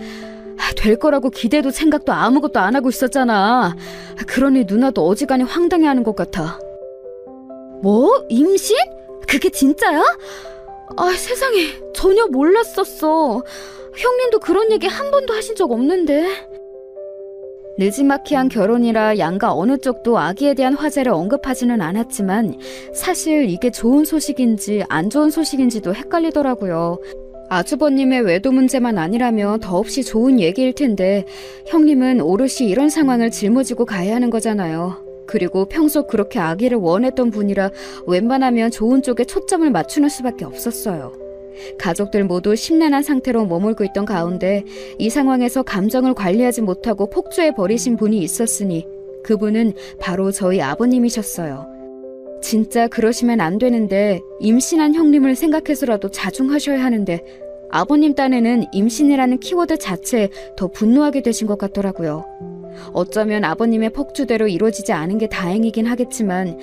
될 거라고 기대도 생각도 아무것도 안 하고 있었잖아. 그러니 누나도 어지간히 황당해하는 것 같아. 뭐? 임신? 그게 진짜야? 세상에, 전혀 몰랐었어. 형님도 그런 얘기 한 번도 하신 적 없는데. 느지막이한 결혼이라 양가 어느 쪽도 아기에 대한 화제를 언급하지는 않았지만 사실 이게 좋은 소식인지 안 좋은 소식인지도 헷갈리더라고요. 아주버님의 외도 문제만 아니라면 더없이 좋은 얘기일 텐데 형님은 오롯이 이런 상황을 짊어지고 가야 하는 거잖아요. 그리고 평소 그렇게 아기를 원했던 분이라 웬만하면 좋은 쪽에 초점을 맞추는 수밖에 없었어요. 가족들 모두 심란한 상태로 머물고 있던 가운데 이 상황에서 감정을 관리하지 못하고 폭주해버리신 분이 있었으니 그분은 바로 저희 아버님이셨어요. 진짜 그러시면 안 되는데 임신한 형님을 생각해서라도 자중하셔야 하는데 아버님 딴에는 임신이라는 키워드 자체에 더 분노하게 되신 것 같더라고요. 어쩌면 아버님의 폭주대로 이루어지지 않은 게 다행이긴 하겠지만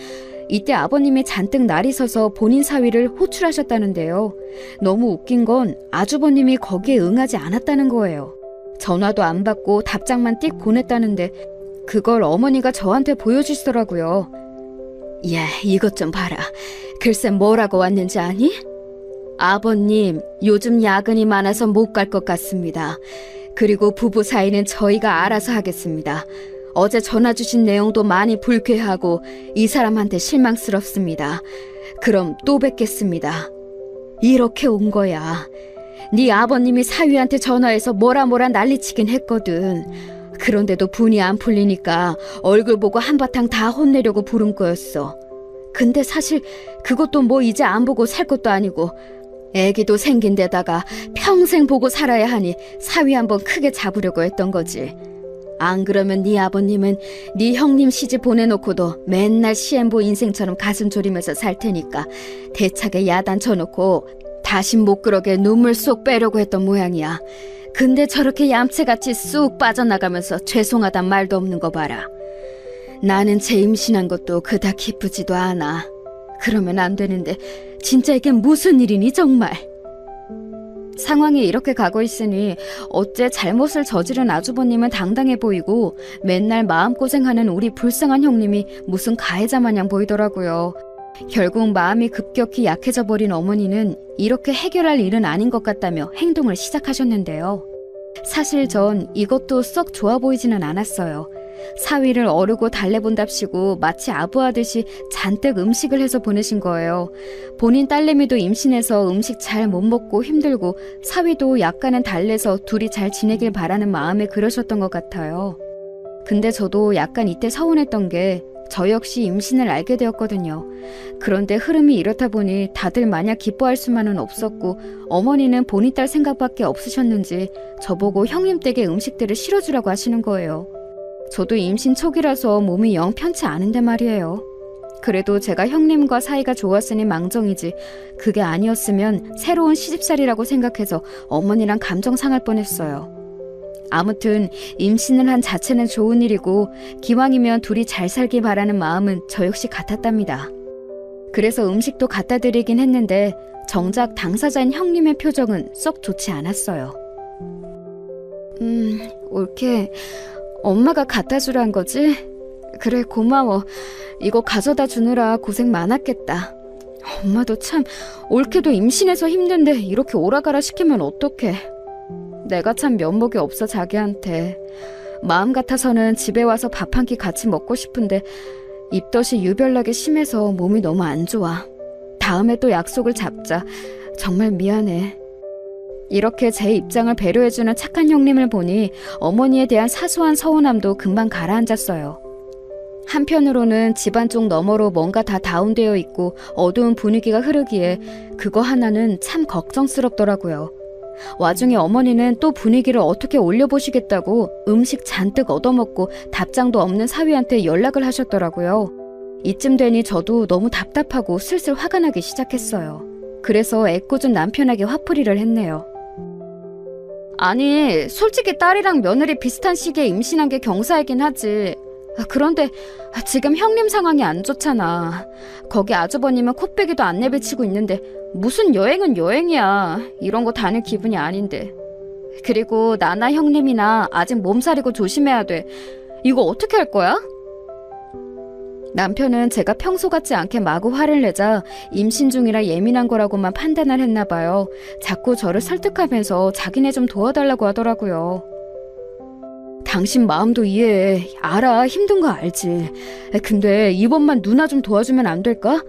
이때 아버님이 잔뜩 날이 서서 본인 사위를 호출하셨다는데요. 너무 웃긴 건 아주버님이 거기에 응하지 않았다는 거예요. 전화도 안 받고 답장만 띡 보냈다는데 그걸 어머니가 저한테 보여주시더라고요. 야, 이것 좀 봐라. 글쎄 뭐라고 왔는지 아니? 아버님, 요즘 야근이 많아서 못 갈 것 같습니다. 그리고 부부 사이는 저희가 알아서 하겠습니다. 어제 전화 주신 내용도 많이 불쾌하고 이 사람한테 실망스럽습니다. 그럼 또 뵙겠습니다. 이렇게 온 거야. 네 아버님이 사위한테 전화해서 뭐라 난리치긴 했거든. 그런데도 분이 안 풀리니까 얼굴 보고 한바탕 다 혼내려고 부른 거였어. 근데 사실 그것도 뭐 이제 안 보고 살 것도 아니고 애기도 생긴 데다가 평생 보고 살아야 하니 사위 한번 크게 잡으려고 했던 거지. 안 그러면 네 아버님은 네 형님 시집 보내놓고도 맨날 시엠보 인생처럼 가슴 졸이면서 살 테니까 대차게 야단 쳐놓고 다신 못 그러게 눈물 쏙 빼려고 했던 모양이야. 근데 저렇게 얌체같이 쑥 빠져나가면서 죄송하단 말도 없는 거 봐라. 나는 제 임신한 것도 그닥 기쁘지도 않아. 그러면 안 되는데 진짜 이게 무슨 일이니 정말. 상황이 이렇게 가고 있으니 어째 잘못을 저지른 아주버님은 당당해 보이고 맨날 마음고생하는 우리 불쌍한 형님이 무슨 가해자 마냥 보이더라고요. 결국 마음이 급격히 약해져 버린 어머니는 이렇게 해결할 일은 아닌 것 같다며 행동을 시작하셨는데요. 사실 전 이것도 썩 좋아 보이지는 않았어요. 사위를 어르고 달래본답시고 마치 아부하듯이 잔뜩 음식을 해서 보내신 거예요. 본인 딸내미도 임신해서 음식 잘 못 먹고 힘들고 사위도 약간은 달래서 둘이 잘 지내길 바라는 마음에 그러셨던 것 같아요. 근데 저도 약간 이때 서운했던 게 저 역시 임신을 알게 되었거든요. 그런데 흐름이 이렇다 보니 다들 마냥 기뻐할 수만은 없었고 어머니는 본인 딸 생각밖에 없으셨는지 저보고 형님 댁에 음식들을 실어주라고 하시는 거예요. 저도 임신 초기라서 몸이 영 편치 않은데 말이에요. 그래도 제가 형님과 사이가 좋았으니 망정이지 그게 아니었으면 새로운 시집살이라고 생각해서 어머니랑 감정 상할 뻔했어요. 아무튼 임신을 한 자체는 좋은 일이고 기왕이면 둘이 잘 살길 바라는 마음은 저 역시 같았답니다. 그래서 음식도 갖다 드리긴 했는데 정작 당사자인 형님의 표정은 썩 좋지 않았어요. 옳게 엄마가 갖다 주란 거지? 그래 고마워. 이거 가져다 주느라 고생 많았겠다. 엄마도 참 옳게도 임신해서 힘든데 이렇게 오라가라 시키면 어떡해. 내가 참 면목이 없어 자기한테. 마음 같아서는 집에 와서 밥 한 끼 같이 먹고 싶은데 입덧이 유별나게 심해서 몸이 너무 안 좋아. 다음에 또 약속을 잡자. 정말 미안해. 이렇게 제 입장을 배려해주는 착한 형님을 보니 어머니에 대한 사소한 서운함도 금방 가라앉았어요. 한편으로는 집안 쪽 너머로 뭔가 다 다운되어 있고 어두운 분위기가 흐르기에 그거 하나는 참 걱정스럽더라고요. 와중에 어머니는 또 분위기를 어떻게 올려보시겠다고 음식 잔뜩 얻어먹고 답장도 없는 사위한테 연락을 하셨더라고요. 이쯤 되니 저도 너무 답답하고 슬슬 화가 나기 시작했어요. 그래서 애꿎은 남편에게 화풀이를 했네요. 아니, 솔직히 딸이랑 며느리 비슷한 시기에 임신한 게 경사이긴 하지. 그런데 지금 형님 상황이 안 좋잖아. 거기 아주버님은 코빼기도 안 내비치고 있는데 무슨 여행은 여행이야. 이런 거 다닐 기분이 아닌데. 그리고 나나 형님이나 아직 몸살이고 조심해야 돼. 이거 어떻게 할 거야? 남편은 제가 평소 같지 않게 마구 화를 내자 임신 중이라 예민한 거라고만 판단을 했나 봐요. 자꾸 저를 설득하면서 자기네 좀 도와달라고 하더라고요. 당신 마음도 이해해. 알아. 힘든 거 알지. 근데 이번만 누나 좀 도와주면 안 될까?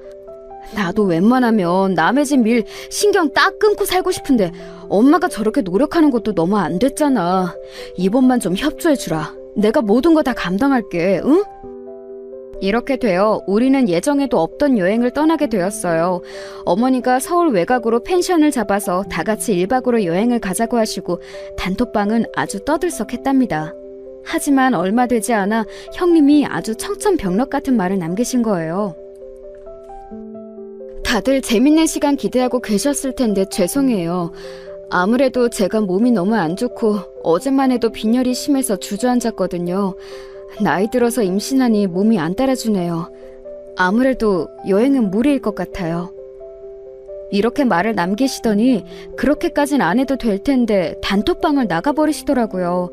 나도 웬만하면 남의 집 일 신경 딱 끊고 살고 싶은데 엄마가 저렇게 노력하는 것도 너무 안 됐잖아. 이번만 좀 협조해주라. 내가 모든 거 다 감당할게. 응? 이렇게 되어 우리는 예정에도 없던 여행을 떠나게 되었어요. 어머니가 서울 외곽으로 펜션을 잡아서 다 같이 1박으로 여행을 가자고 하시고 단톡방은 아주 떠들썩했답니다. 하지만 얼마 되지 않아 형님이 아주 청천벽력 같은 말을 남기신 거예요. 다들 재밌는 시간 기대하고 계셨을 텐데 죄송해요. 아무래도 제가 몸이 너무 안 좋고 어제만 해도 빈혈이 심해서 주저앉았거든요. 나이 들어서 임신하니 몸이 안 따라주네요. 아무래도 여행은 무리일 것 같아요. 이렇게 말을 남기시더니 그렇게까진 안 해도 될 텐데 단톡방을 나가버리시더라고요.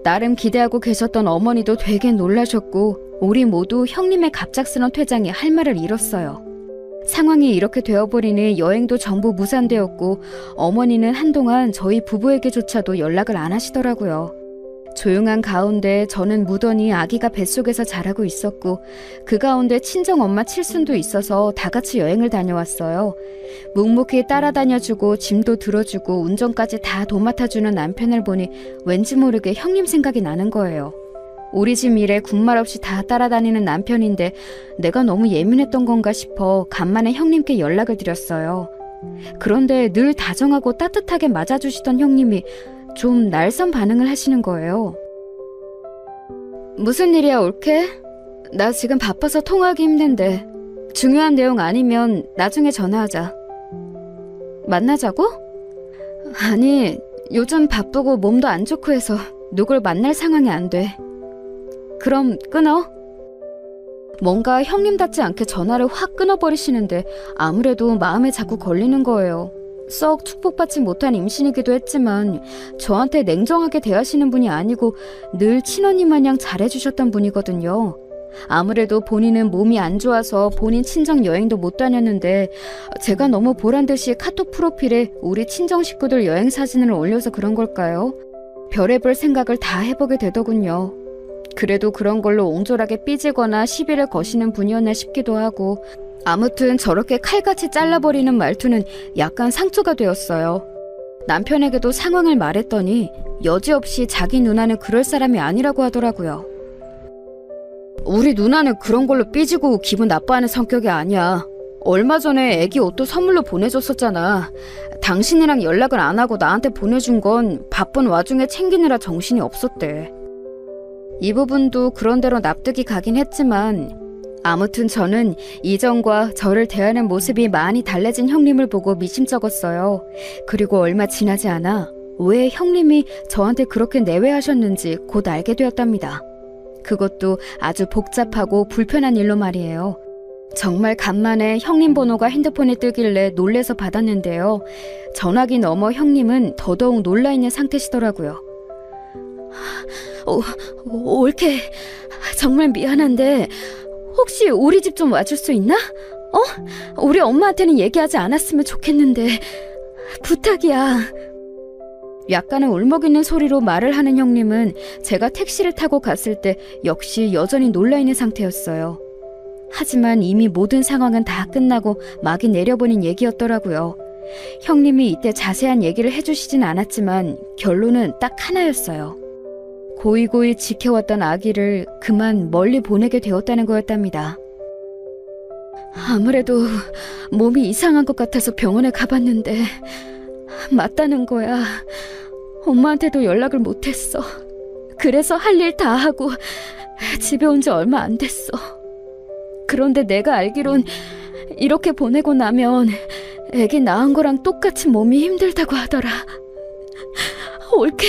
나름 기대하고 계셨던 어머니도 되게 놀라셨고 우리 모두 형님의 갑작스런 퇴장에 할 말을 잃었어요. 상황이 이렇게 되어버리니 여행도 전부 무산되었고 어머니는 한동안 저희 부부에게조차도 연락을 안 하시더라고요. 조용한 가운데 저는 무던히 아기가 뱃속에서 자라고 있었고 그 가운데 친정엄마 칠순도 있어서 다 같이 여행을 다녀왔어요. 묵묵히 따라다녀주고 짐도 들어주고 운전까지 다 도맡아주는 남편을 보니 왠지 모르게 형님 생각이 나는 거예요. 우리 집 일에 군말 없이 다 따라다니는 남편인데 내가 너무 예민했던 건가 싶어 간만에 형님께 연락을 드렸어요. 그런데 늘 다정하고 따뜻하게 맞아주시던 형님이 좀 날선 반응을 하시는 거예요. 무슨 일이야 올케? 나 지금 바빠서 통화하기 힘든데 중요한 내용 아니면 나중에 전화하자. 만나자고? 아니 요즘 바쁘고 몸도 안 좋고 해서 누굴 만날 상황이 안 돼. 그럼 끊어? 뭔가 형님답지 않게 전화를 확 끊어버리시는데 아무래도 마음에 자꾸 걸리는 거예요. 썩 축복받지 못한 임신이기도 했지만 저한테 냉정하게 대하시는 분이 아니고 늘 친언니 마냥 잘해주셨던 분이거든요. 아무래도 본인은 몸이 안 좋아서 본인 친정 여행도 못 다녔는데 제가 너무 보란듯이 카톡 프로필에 우리 친정 식구들 여행 사진을 올려서 그런 걸까요? 별의별 생각을 다 해보게 되더군요. 그래도 그런 걸로 옹졸하게 삐지거나 시비를 거시는 분이었나 싶기도 하고 아무튼 저렇게 칼같이 잘라버리는 말투는 약간 상처가 되었어요. 남편에게도 상황을 말했더니 여지없이 자기 누나는 그럴 사람이 아니라고 하더라고요. 우리 누나는 그런 걸로 삐지고 기분 나빠하는 성격이 아니야. 얼마 전에 애기 옷도 선물로 보내줬었잖아. 당신이랑 연락을 안 하고 나한테 보내준 건 바쁜 와중에 챙기느라 정신이 없었대. 이 부분도 그런대로 납득이 가긴 했지만 아무튼 저는 이전과 저를 대하는 모습이 많이 달라진 형님을 보고 미심쩍었어요. 그리고 얼마 지나지 않아 왜 형님이 저한테 그렇게 내외하셨는지 곧 알게 되었답니다. 그것도 아주 복잡하고 불편한 일로 말이에요. 정말 간만에 형님 번호가 핸드폰에 뜨길래 놀래서 받았는데요. 전화기 너머 형님은 더더욱 놀라있는 상태시더라고요. 올케, 정말 미안한데 혹시 우리 집 좀 와줄 수 있나? 우리 엄마한테는 얘기하지 않았으면 좋겠는데 부탁이야. 약간은 울먹이는 소리로 말을 하는 형님은 제가 택시를 타고 갔을 때 역시 여전히 놀라있는 상태였어요. 하지만 이미 모든 상황은 다 끝나고 막이 내려버린 얘기였더라고요. 형님이 이때 자세한 얘기를 해주시진 않았지만 결론은 딱 하나였어요. 고이고이 지켜왔던 아기를 그만 멀리 보내게 되었다는 거였답니다. 아무래도 몸이 이상한 것 같아서 병원에 가봤는데 맞다는 거야. 엄마한테도 연락을 못했어. 그래서 할 일 다 하고 집에 온 지 얼마 안 됐어. 그런데 내가 알기론 이렇게 보내고 나면 애기 낳은 거랑 똑같이 몸이 힘들다고 하더라. 올케,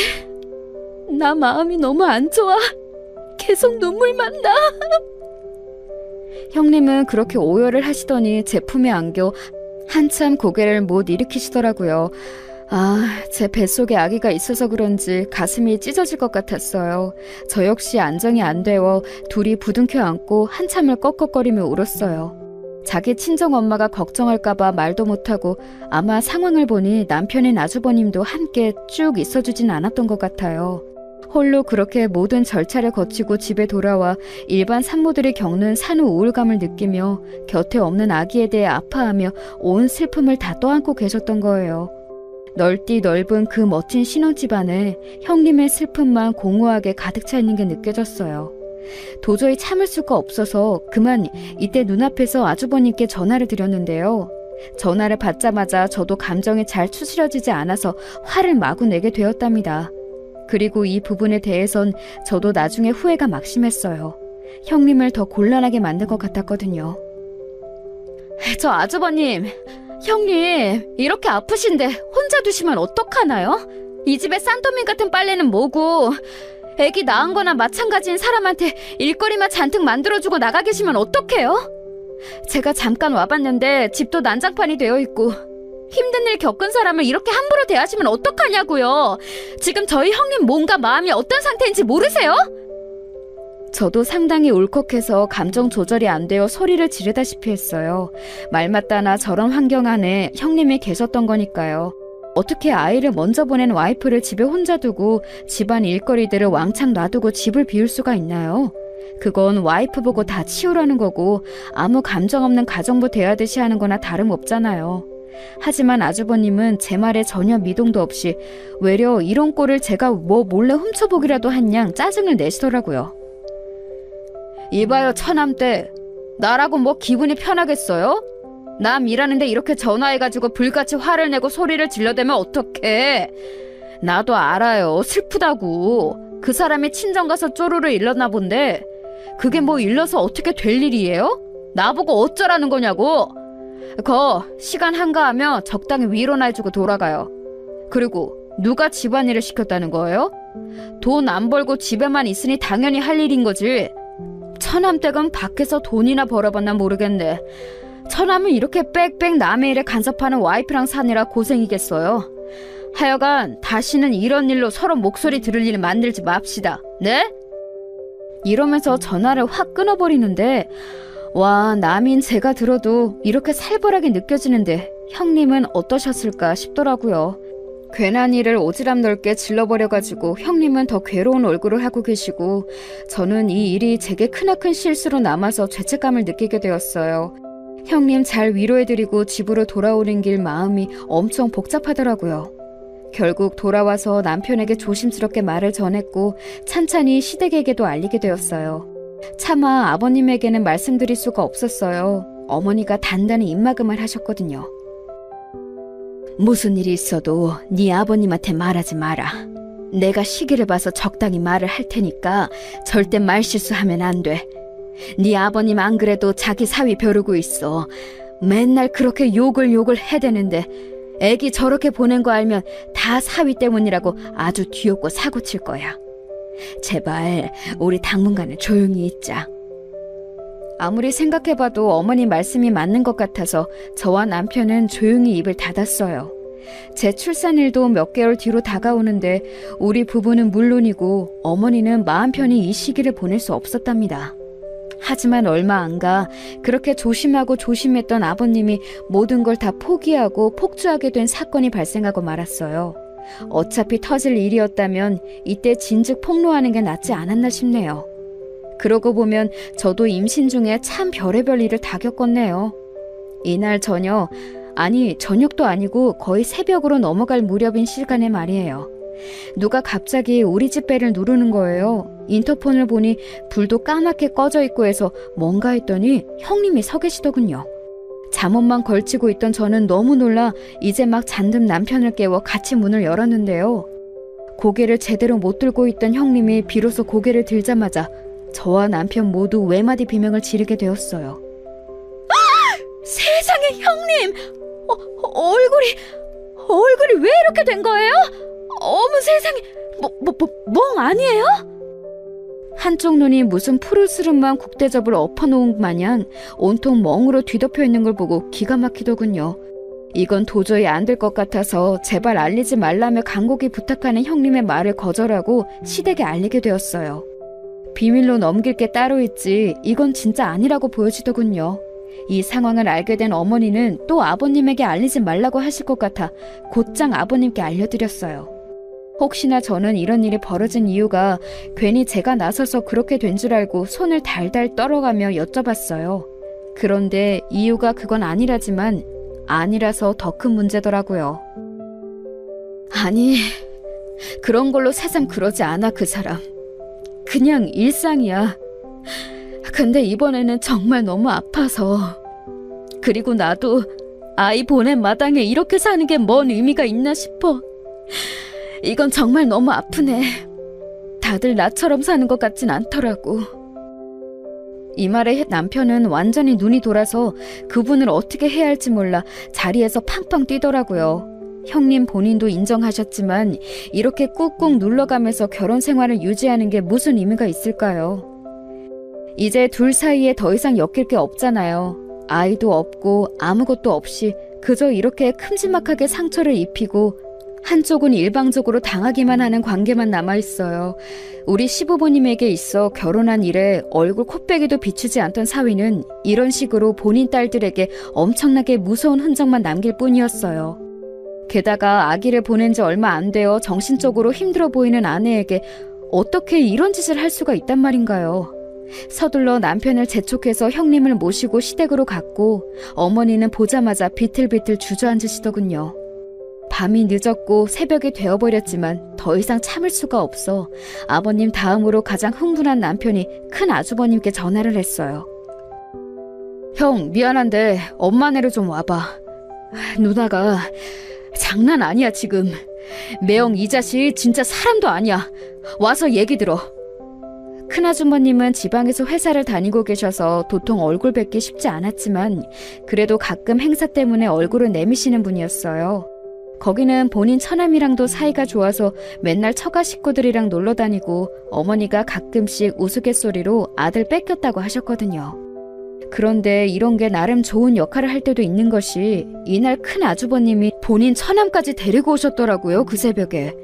나 마음이 너무 안 좋아. 계속 눈물만 나. 형님은 그렇게 오열을 하시더니 제 품에 안겨 한참 고개를 못 일으키시더라고요. 제 뱃속에 아기가 있어서 그런지 가슴이 찢어질 것 같았어요. 저 역시 안정이 안 되어 둘이 부둥켜 안고 한참을 꺽꺽거리며 울었어요. 자기 친정엄마가 걱정할까봐 말도 못하고 아마 상황을 보니 남편인 아주버님도 함께 쭉 있어주진 않았던 것 같아요. 홀로 그렇게 모든 절차를 거치고 집에 돌아와 일반 산모들이 겪는 산후 우울감을 느끼며 곁에 없는 아기에 대해 아파하며 온 슬픔을 다 떠안고 계셨던 거예요. 넓디 넓은 그 멋진 신혼집 안에 형님의 슬픔만 공허하게 가득 차 있는 게 느껴졌어요. 도저히 참을 수가 없어서 그만 이때 눈앞에서 아주버님께 전화를 드렸는데요. 전화를 받자마자 저도 감정이 잘 추스려지지 않아서 화를 마구 내게 되었답니다. 그리고 이 부분에 대해선 저도 나중에 후회가 막심했어요. 형님을 더 곤란하게 만든 것 같았거든요. 저 아주버님, 형님 이렇게 아프신데 혼자 두시면 어떡하나요? 이 집에 싼더미 같은 빨래는 뭐고, 애기 낳은 거나 마찬가지인 사람한테 일거리만 잔뜩 만들어주고 나가 계시면 어떡해요? 제가 잠깐 와봤는데 집도 난장판이 되어 있고 힘든 일 겪은 사람을 이렇게 함부로 대하시면 어떡하냐고요. 지금 저희 형님 몸과 마음이 어떤 상태인지 모르세요? 저도 상당히 울컥해서 감정 조절이 안 되어 소리를 지르다시피 했어요. 말 맞다나 저런 환경 안에 형님이 계셨던 거니까요. 어떻게 아이를 먼저 보낸 와이프를 집에 혼자 두고 집안 일거리들을 왕창 놔두고 집을 비울 수가 있나요? 그건 와이프 보고 다 치우라는 거고 아무 감정 없는 가정부 대하듯이 하는 거나 다름없잖아요. 하지만 아주버님은 제 말에 전혀 미동도 없이 외려 이런 꼴을 제가 뭐 몰래 훔쳐보기라도 한 양 짜증을 내시더라고요. 이봐요 처남댁, 나라고 뭐 기분이 편하겠어요? 남 일하는데 이렇게 전화해가지고 불같이 화를 내고 소리를 질러대면 어떡해. 나도 알아요, 슬프다고. 그 사람이 친정 가서 쪼르르 일렀나 본데 그게 뭐 일러서 어떻게 될 일이에요? 나보고 어쩌라는 거냐고. 시간 한가하면 적당히 위로나 해주고 돌아가요. 그리고 누가 집안일을 시켰다는 거예요? 돈 안 벌고 집에만 있으니 당연히 할 일인 거지. 처남댁은 밖에서 돈이나 벌어봤나 모르겠네. 처남은 이렇게 빽빽 남의 일에 간섭하는 와이프랑 사느라 고생이겠어요. 하여간 다시는 이런 일로 서로 목소리 들을 일 만들지 맙시다. 네? 이러면서 전화를 확 끊어버리는데, 와, 남인 제가 들어도 이렇게 살벌하게 느껴지는데 형님은 어떠셨을까 싶더라고요. 괜한 일을 오지랖 넓게 질러버려가지고 형님은 더 괴로운 얼굴을 하고 계시고 저는 이 일이 제게 크나큰 실수로 남아서 죄책감을 느끼게 되었어요. 형님 잘 위로해드리고 집으로 돌아오는 길 마음이 엄청 복잡하더라고요. 결국 돌아와서 남편에게 조심스럽게 말을 전했고 찬찬히 시댁에게도 알리게 되었어요. 차마 아버님에게는 말씀드릴 수가 없었어요. 어머니가 단단히 입막음을 하셨거든요. 무슨 일이 있어도 네 아버님한테 말하지 마라. 내가 시기를 봐서 적당히 말을 할 테니까 절대 말실수하면 안 돼. 네 아버님 안 그래도 자기 사위 벼르고 있어. 맨날 그렇게 욕을 해대는데 애기 저렇게 보낸 거 알면 다 사위 때문이라고 아주 뒤엎고 사고칠 거야. 제발 우리 당분간은 조용히 있자. 아무리 생각해봐도 어머니 말씀이 맞는 것 같아서 저와 남편은 조용히 입을 닫았어요. 제 출산일도 몇 개월 뒤로 다가오는데 우리 부부는 물론이고 어머니는 마음 편히 이 시기를 보낼 수 없었답니다. 하지만 얼마 안 가 그렇게 조심하고 조심했던 아버님이 모든 걸 다 포기하고 폭주하게 된 사건이 발생하고 말았어요. 어차피 터질 일이었다면 이때 진즉 폭로하는 게 낫지 않았나 싶네요. 그러고 보면 저도 임신 중에 참 별의별 일을 다 겪었네요. 이날 저녁도 아니고 거의 새벽으로 넘어갈 무렵인 시간에 말이에요. 누가 갑자기 우리 집 배를 누르는 거예요. 인터폰을 보니 불도 까맣게 꺼져 있고 해서 뭔가 했더니 형님이 서 계시더군요. 잠옷만 걸치고 있던 저는 너무 놀라 이제 막 잠든 남편을 깨워 같이 문을 열었는데요. 고개를 제대로 못 들고 있던 형님이 비로소 고개를 들자마자 저와 남편 모두 외마디 비명을 지르게 되었어요. 세상에 형님! 얼굴이 왜 이렇게 된 거예요? 어머 세상에, 멍 아니에요? 한쪽 눈이 무슨 푸르스름한 국대접을 엎어놓은 마냥 온통 멍으로 뒤덮여 있는 걸 보고 기가 막히더군요. 이건 도저히 안 될 것 같아서 제발 알리지 말라며 간곡히 부탁하는 형님의 말을 거절하고 시댁에 알리게 되었어요. 비밀로 넘길 게 따로 있지 이건 진짜 아니라고 보여지더군요. 이 상황을 알게 된 어머니는 또 아버님에게 알리지 말라고 하실 것 같아 곧장 아버님께 알려드렸어요. 혹시나 저는 이런 일이 벌어진 이유가 괜히 제가 나서서 그렇게 된 줄 알고 손을 달달 떨어가며 여쭤봤어요. 그런데 이유가 그건 아니라지만 아니라서 더 큰 문제더라고요. 아니, 그런 걸로 세상 그러지 않아 그 사람. 그냥 일상이야. 근데 이번에는 정말 너무 아파서. 그리고 나도 아이 보낸 마당에 이렇게 사는 게 뭔 의미가 있나 싶어. 이건 정말 너무 아프네. 다들 나처럼 사는 것 같진 않더라고. 이 말에 남편은 완전히 눈이 돌아서 그분을 어떻게 해야 할지 몰라 자리에서 팡팡 뛰더라고요. 형님 본인도 인정하셨지만 이렇게 꾹꾹 눌러가면서 결혼 생활을 유지하는 게 무슨 의미가 있을까요? 이제 둘 사이에 더 이상 엮일 게 없잖아요. 아이도 없고 아무것도 없이 그저 이렇게 큼지막하게 상처를 입히고 한쪽은 일방적으로 당하기만 하는 관계만 남아있어요. 우리 시부모님에게 있어 결혼한 이래 얼굴 코빼기도 비추지 않던 사위는 이런 식으로 본인 딸들에게 엄청나게 무서운 흔적만 남길 뿐이었어요. 게다가 아기를 보낸 지 얼마 안 되어 정신적으로 힘들어 보이는 아내에게 어떻게 이런 짓을 할 수가 있단 말인가요? 서둘러 남편을 재촉해서 형님을 모시고 시댁으로 갔고 어머니는 보자마자 비틀비틀 주저앉으시더군요. 밤이 늦었고 새벽이 되어버렸지만 더 이상 참을 수가 없어 아버님 다음으로 가장 흥분한 남편이 큰 아주버님께 전화를 했어요. 형, 미안한데 엄마네로 좀 와봐. 누나가 장난 아니야 지금. 매형 이 자식 진짜 사람도 아니야. 와서 얘기 들어. 큰아주머님은 지방에서 회사를 다니고 계셔서 도통 얼굴 뵙기 쉽지 않았지만 그래도 가끔 행사 때문에 얼굴을 내미시는 분이었어요. 거기는 본인 처남이랑도 사이가 좋아서 맨날 처가 식구들이랑 놀러 다니고 어머니가 가끔씩 우스갯소리로 아들 뺏겼다고 하셨거든요. 그런데 이런 게 나름 좋은 역할을 할 때도 있는 것이 이날 큰 아주버님이 본인 처남까지 데리고 오셨더라고요. 그 새벽에.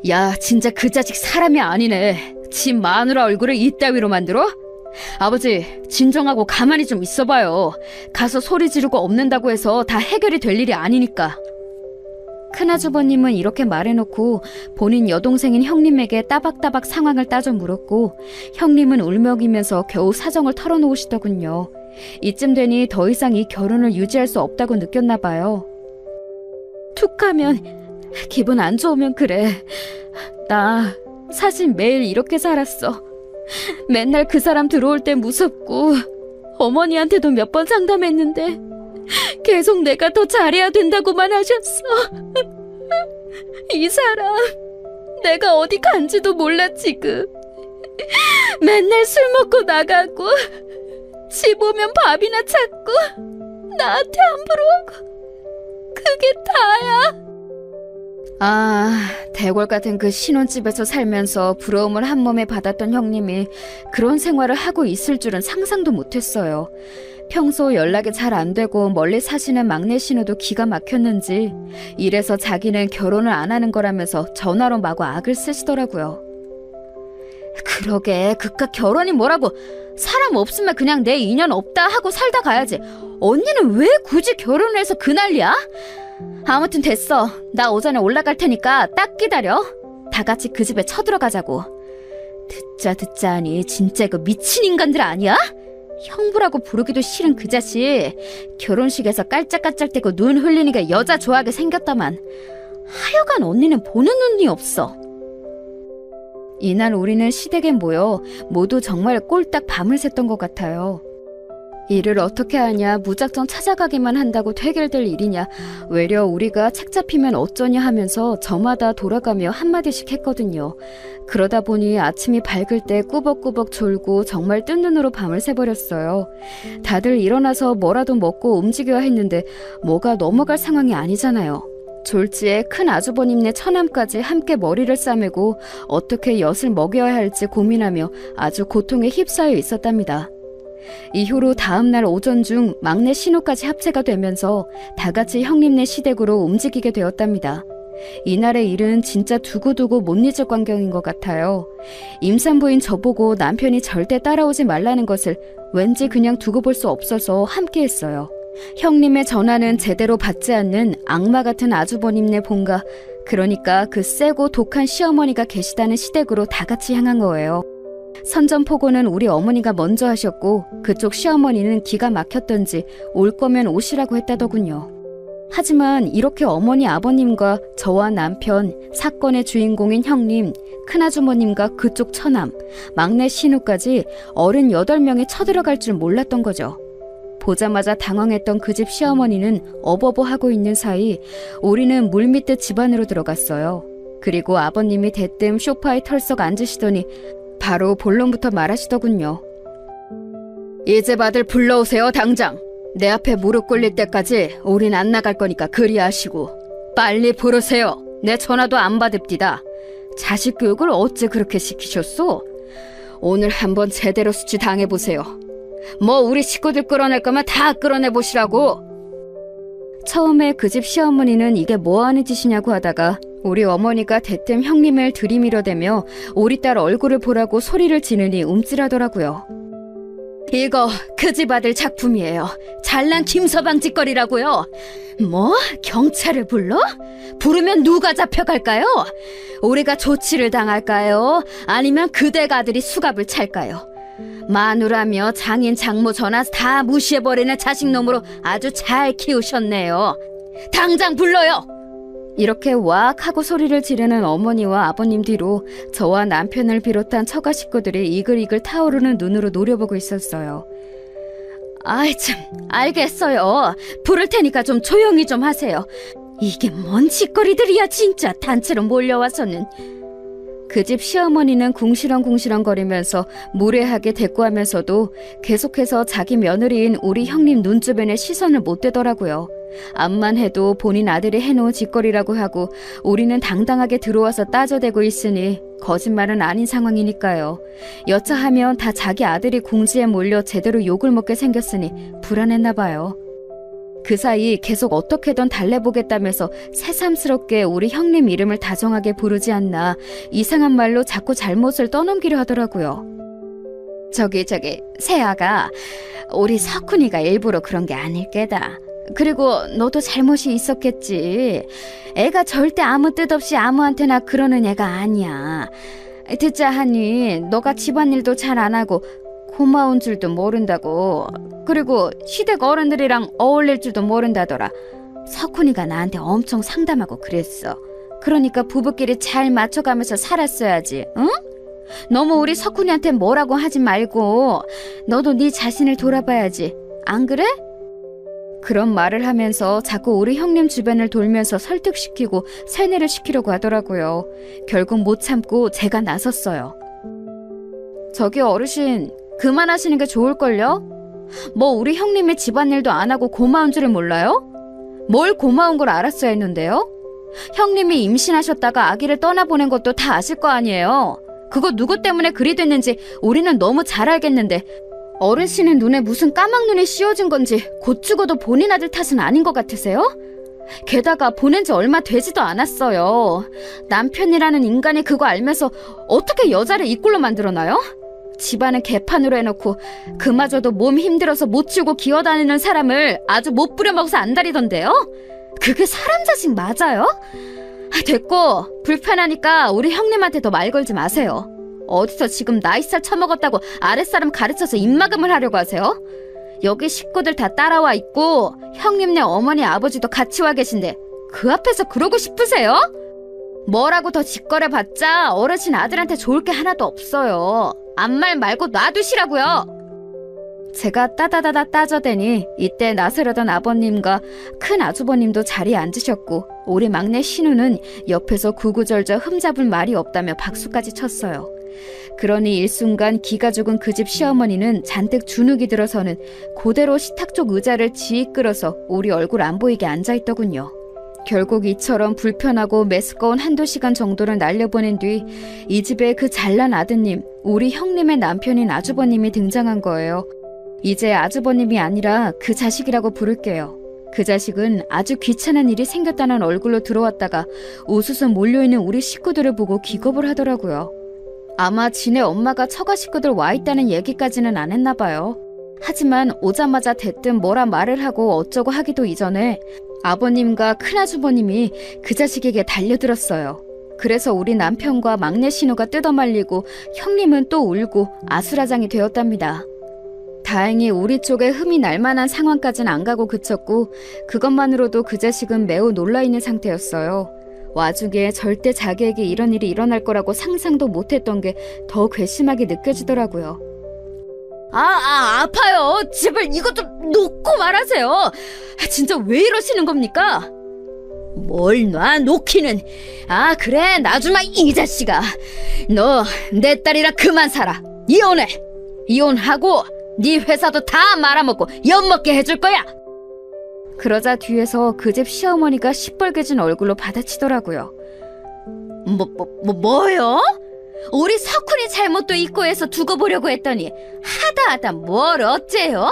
야, 진짜 그 자식 사람이 아니네. 지 마누라 얼굴을 이따위로 만들어? 아버지, 진정하고 가만히 좀 있어봐요. 가서 소리 지르고 없는다고 해서 다 해결이 될 일이 아니니까. 큰아주버님은 이렇게 말해놓고 본인 여동생인 형님에게 따박따박 상황을 따져 물었고 형님은 울먹이면서 겨우 사정을 털어놓으시더군요. 이쯤 되니 더 이상 이 결혼을 유지할 수 없다고 느꼈나 봐요. 툭하면 기분 안 좋으면 그래. 나 사실 매일 이렇게 살았어. 맨날 그 사람 들어올 때 무섭고 어머니한테도 몇 번 상담했는데 계속 내가 더 잘해야 된다고만 하셨어. 이 사람 내가 어디 간지도 몰라 지금. 맨날 술 먹고 나가고 집 오면 밥이나 찾고 나한테 함부로 하고 그게 다야. 아, 대궐 같은 그 신혼집에서 살면서 부러움을 한 몸에 받았던 형님이 그런 생활을 하고 있을 줄은 상상도 못했어요. 평소 연락이 잘 안 되고 멀리 사시는 막내 신우도 기가 막혔는지 이래서 자기는 결혼을 안 하는 거라면서 전화로 마구 악을 쓰시더라고요. 그러게, 그깟 결혼이 뭐라고. 사람 없으면 그냥 내 인연 없다 하고 살다 가야지. 언니는 왜 굳이 결혼을 해서 그 난리야? 아무튼 됐어. 나 오전에 올라갈 테니까 딱 기다려. 다 같이 그 집에 쳐들어가자고. 듣자 하니 진짜 이거 미친 인간들 아니야? 형부라고 부르기도 싫은 그 자식. 결혼식에서 깔짝깔짝대고 눈 흘리니까 여자 좋아하게 생겼다만. 하여간 언니는 보는 눈이 없어. 이날 우리는 시댁에 모여 모두 정말 꼴딱 밤을 샜던 것 같아요. 일을 어떻게 하냐, 무작정 찾아가기만 한다고 해결될 일이냐, 외려 우리가 책 잡히면 어쩌냐 하면서 저마다 돌아가며 한마디씩 했거든요. 그러다 보니 아침이 밝을 때 꾸벅꾸벅 졸고 정말 뜬 눈으로 밤을 새버렸어요. 다들 일어나서 뭐라도 먹고 움직여야 했는데 뭐가 넘어갈 상황이 아니잖아요. 졸지에 큰 아주버님네 처남까지 함께 머리를 싸매고 어떻게 엿을 먹여야 할지 고민하며 아주 고통에 휩싸여 있었답니다. 이후로 다음날 오전 중 막내 신우까지 합체가 되면서 다같이 형님네 시댁으로 움직이게 되었답니다. 이날의 일은 진짜 두고두고 못 잊을 광경인 것 같아요. 임산부인 저보고 남편이 절대 따라오지 말라는 것을 왠지 그냥 두고 볼 수 없어서 함께 했어요. 형님의 전화는 제대로 받지 않는 악마 같은 아주버님네 본가, 그러니까 그 세고 독한 시어머니가 계시다는 시댁으로 다 같이 향한 거예요. 선전포고는 우리 어머니가 먼저 하셨고 그쪽 시어머니는 기가 막혔던지 올 거면 오시라고 했다더군요. 하지만 이렇게 어머니 아버님과 저와 남편, 사건의 주인공인 형님, 큰아주머님과 그쪽 처남, 막내 신우까지 어른 8명이 쳐들어갈 줄 몰랐던 거죠. 보자마자 당황했던 그 집 시어머니는 어버버하고 있는 사이 우리는 물밀듯 집 안으로 들어갔어요. 그리고 아버님이 대뜸 소파에 털썩 앉으시더니 바로 본론부터 말하시더군요. 이제 아들 불러오세요, 당장. 내 앞에 무릎 꿇릴 때까지 우린 안 나갈 거니까 그리하시고. 빨리 부르세요. 내 전화도 안 받읍디다. 자식 교육을 어째 그렇게 시키셨소? 오늘 한번 제대로 수치 당해보세요. 뭐 우리 식구들 끌어낼 거면 다 끌어내보시라고. 처음에 그 집 시어머니는 이게 뭐하는 짓이냐고 하다가 우리 어머니가 대뜸 형님을 들이밀어대며 우리 딸 얼굴을 보라고 소리를 지르니 움찔하더라고요. 이거 그 집 아들 작품이에요. 잘난 김서방 짓거리라고요. 뭐? 경찰을 불러? 부르면 누가 잡혀갈까요? 우리가 조치를 당할까요? 아니면 그댁 아들이 수갑을 찰까요? 마누라며 장인 장모 전화 다 무시해버리는 자식놈으로 아주 잘 키우셨네요. 당장 불러요! 이렇게 와악 하고 소리를 지르는 어머니와 아버님 뒤로 저와 남편을 비롯한 처가 식구들이 이글이글 타오르는 눈으로 노려보고 있었어요. 아이 참, 알겠어요. 부를 테니까 좀 조용히 좀 하세요. 이게 뭔 짓거리들이야 진짜, 단체로 몰려와서는. 그 집 시어머니는 궁시렁궁시렁 거리면서 무례하게 대꾸하면서도 계속해서 자기 며느리인 우리 형님 눈주변에 시선을 못 대더라고요. 암만 해도 본인 아들이 해놓은 짓거리라고 하고 우리는 당당하게 들어와서 따져대고 있으니 거짓말은 아닌 상황이니까요. 여차하면 다 자기 아들이 궁지에 몰려 제대로 욕을 먹게 생겼으니 불안했나 봐요. 그 사이 계속 어떻게든 달래보겠다면서 새삼스럽게 우리 형님 이름을 다정하게 부르지 않나 이상한 말로 자꾸 잘못을 떠넘기려 하더라고요. 저기 세아가 우리 석훈이가 일부러 그런 게 아닐 게다. 그리고 너도 잘못이 있었겠지. 애가 절대 아무 뜻 없이 아무한테나 그러는 애가 아니야. 듣자 하니 너가 집안일도 잘 안 하고 고마운 줄도 모른다고. 그리고 시댁 어른들이랑 어울릴 줄도 모른다더라. 석훈이가 나한테 엄청 상담하고 그랬어. 그러니까 부부끼리 잘 맞춰가면서 살았어야지, 응? 너무 우리 석훈이한테 뭐라고 하지 말고 너도 네 자신을 돌아봐야지. 안 그래? 그런 말을 하면서 자꾸 우리 형님 주변을 돌면서 설득시키고 세뇌를 시키려고 하더라고요. 결국 못 참고 제가 나섰어요. 저기 어르신, 그만하시는 게 좋을걸요? 뭐 우리 형님이 집안일도 안 하고 고마운 줄을 몰라요? 뭘 고마운 걸 알았어야 했는데요? 형님이 임신하셨다가 아기를 떠나보낸 것도 다 아실 거 아니에요. 그거 누구 때문에 그리 됐는지 우리는 너무 잘 알겠는데 어르신의 눈에 무슨 까막눈이 씌워진 건지 곧 죽어도 본인 아들 탓은 아닌 것 같으세요? 게다가 보낸 지 얼마 되지도 않았어요. 남편이라는 인간이 그거 알면서 어떻게 여자를 이 꼴로 만들어놔요? 집안을 개판으로 해놓고 그마저도 몸 힘들어서 못 치우고 기어다니는 사람을 아주 못 부려먹어서 안달이던데요? 그게 사람 자식 맞아요? 됐고, 불편하니까 우리 형님한테 더 말 걸지 마세요. 어디서 지금 나이살 처먹었다고 아랫사람 가르쳐서 입막음을 하려고 하세요? 여기 식구들 다 따라와 있고 형님네 어머니 아버지도 같이 와 계신데 그 앞에서 그러고 싶으세요? 뭐라고 더 짓거려봤자 어르신 아들한테 좋을 게 하나도 없어요. 아무 말 말고 놔두시라고요. 제가 따다다다 따져대니 이때 나서려던 아버님과 큰 아주버님도 자리에 앉으셨고 우리 막내 신우는 옆에서 구구절절 흠잡을 말이 없다며 박수까지 쳤어요. 그러니 일순간 기가 죽은 그 집 시어머니는 잔뜩 주눅이 들어서는 그대로 식탁 쪽 의자를 지익 끌어서 우리 얼굴 안 보이게 앉아있더군요. 결국 이처럼 불편하고 메스꺼운 한두 시간 정도를 날려보낸 뒤 이 집에 그 잘난 아드님, 우리 형님의 남편인 아주버님이 등장한 거예요. 이제 아주버님이 아니라 그 자식이라고 부를게요. 그 자식은 아주 귀찮은 일이 생겼다는 얼굴로 들어왔다가 우수수 몰려있는 우리 식구들을 보고 기겁을 하더라고요. 아마 지네 엄마가 처가 식구들 와 있다는 얘기까지는 안 했나 봐요. 하지만 오자마자 대뜸 뭐라 말을 하고 어쩌고 하기도 이전에 아버님과 큰아주버님이 그 자식에게 달려들었어요. 그래서 우리 남편과 막내 신우가 뜯어말리고 형님은 또 울고 아수라장이 되었답니다. 다행히 우리 쪽에 흠이 날 만한 상황까지는 안 가고 그쳤고 그것만으로도 그 자식은 매우 놀라있는 상태였어요. 와중에 절대 자기에게 이런 일이 일어날 거라고 상상도 못했던 게 더 괘씸하게 느껴지더라고요. 아파요. 제발 이것 좀 놓고 말하세요. 진짜 왜 이러시는 겁니까? 뭘 놔 놓기는. 그래 나주마 이 자식아. 너 내 딸이라 그만 살아. 이혼해. 이혼하고 네 회사도 다 말아먹고 엿먹게 해줄 거야. 그러자 뒤에서 그 집 시어머니가 시뻘개진 얼굴로 받아치더라고요. 뭐요? 우리 석훈이 잘못도 있고 해서 두고 보려고 했더니 하다 뭘 어째요?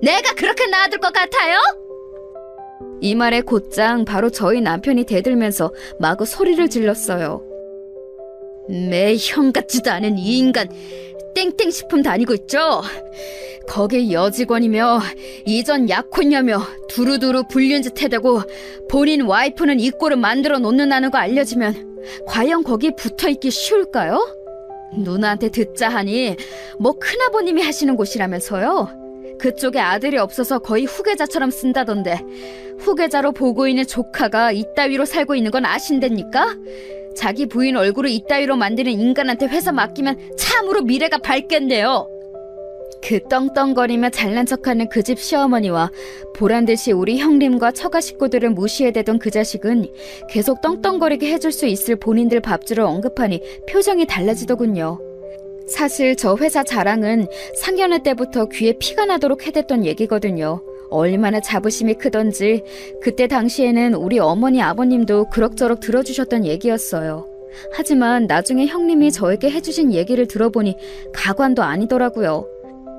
내가 그렇게 놔둘 것 같아요? 이 말에 곧장 바로 저희 남편이 대들면서 마구 소리를 질렀어요. 매 형 같지도 않은 이 인간 땡땡식품 다니고 있죠? 거기 여직원이며 이전 약혼녀며 두루두루 불륜 짓 해대고 본인 와이프는 이 꼴을 만들어 놓는다는 거 알려지면 과연 거기 붙어있기 쉬울까요? 누나한테 듣자 하니 뭐 큰아버님이 하시는 곳이라면서요? 그쪽에 아들이 없어서 거의 후계자처럼 쓴다던데 후계자로 보고 있는 조카가 이따위로 살고 있는 건 아신답니까? 자기 부인 얼굴을 이따위로 만드는 인간한테 회사 맡기면 참으로 미래가 밝겠네요. 그 떵떵거리며 잘난 척하는 그 집 시어머니와 보란듯이 우리 형님과 처가 식구들을 무시해대던 그 자식은 계속 떵떵거리게 해줄 수 있을 본인들 밥줄을 언급하니 표정이 달라지더군요. 사실 저 회사 자랑은 상견례 때부터 귀에 피가 나도록 해댔던 얘기거든요. 얼마나 자부심이 크던지 그때 당시에는 우리 어머니 아버님도 그럭저럭 들어주셨던 얘기였어요. 하지만 나중에 형님이 저에게 해주신 얘기를 들어보니 가관도 아니더라고요.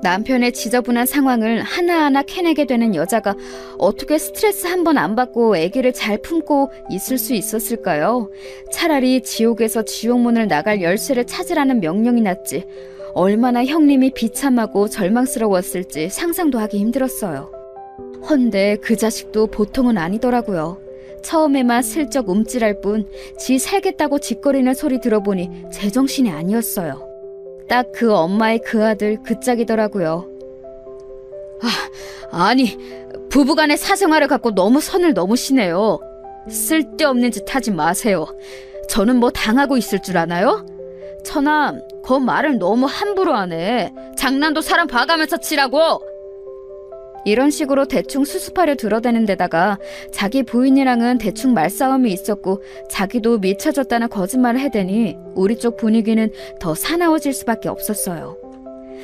남편의 지저분한 상황을 하나하나 캐내게 되는 여자가 어떻게 스트레스 한 번 안 받고 아기를 잘 품고 있을 수 있었을까요? 차라리 지옥에서 지옥문을 나갈 열쇠를 찾으라는 명령이 났지. 얼마나 형님이 비참하고 절망스러웠을지 상상도 하기 힘들었어요. 헌데 그 자식도 보통은 아니더라고요. 처음에만 슬쩍 움찔할 뿐 지 살겠다고 짓거리는 소리 들어보니 제정신이 아니었어요. 딱 그 엄마의 그 아들 그 짝이더라고요. 아니 부부간의 사생활을 갖고 너무 선을 넘으시네요. 쓸데없는 짓 하지 마세요. 저는 뭐 당하고 있을 줄 아나요? 처남 그 말을 너무 함부로 하네. 장난도 사람 봐가면서 치라고. 이런 식으로 대충 수습하려 들어대는 데다가 자기 부인이랑은 대충 말싸움이 있었고 자기도 미쳐졌다는 거짓말을 해대니 우리 쪽 분위기는 더 사나워질 수밖에 없었어요.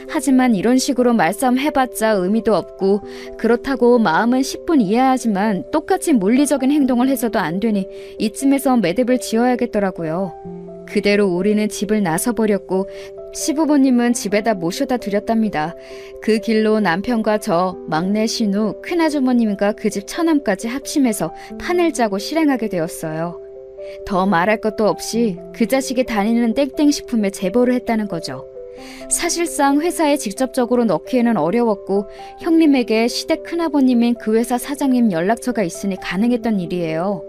하지만 이런 식으로 말싸움 해봤자 의미도 없고 그렇다고 마음은 10분 이해하지만 똑같이 물리적인 행동을 해서도 안 되니 이쯤에서 매듭을 지어야겠더라고요. 그대로 우리는 집을 나서버렸고 시부모님은 집에다 모셔다 드렸답니다. 그 길로 남편과 저, 막내 신우, 큰아주머님과 그 집 처남까지 합심해서 판을 짜고 실행하게 되었어요. 더 말할 것도 없이 그 자식이 다니는 땡땡식품에 제보를 했다는 거죠. 사실상 회사에 직접적으로 넣기에는 어려웠고 형님에게 시댁 큰아버님인 그 회사 사장님 연락처가 있으니 가능했던 일이에요.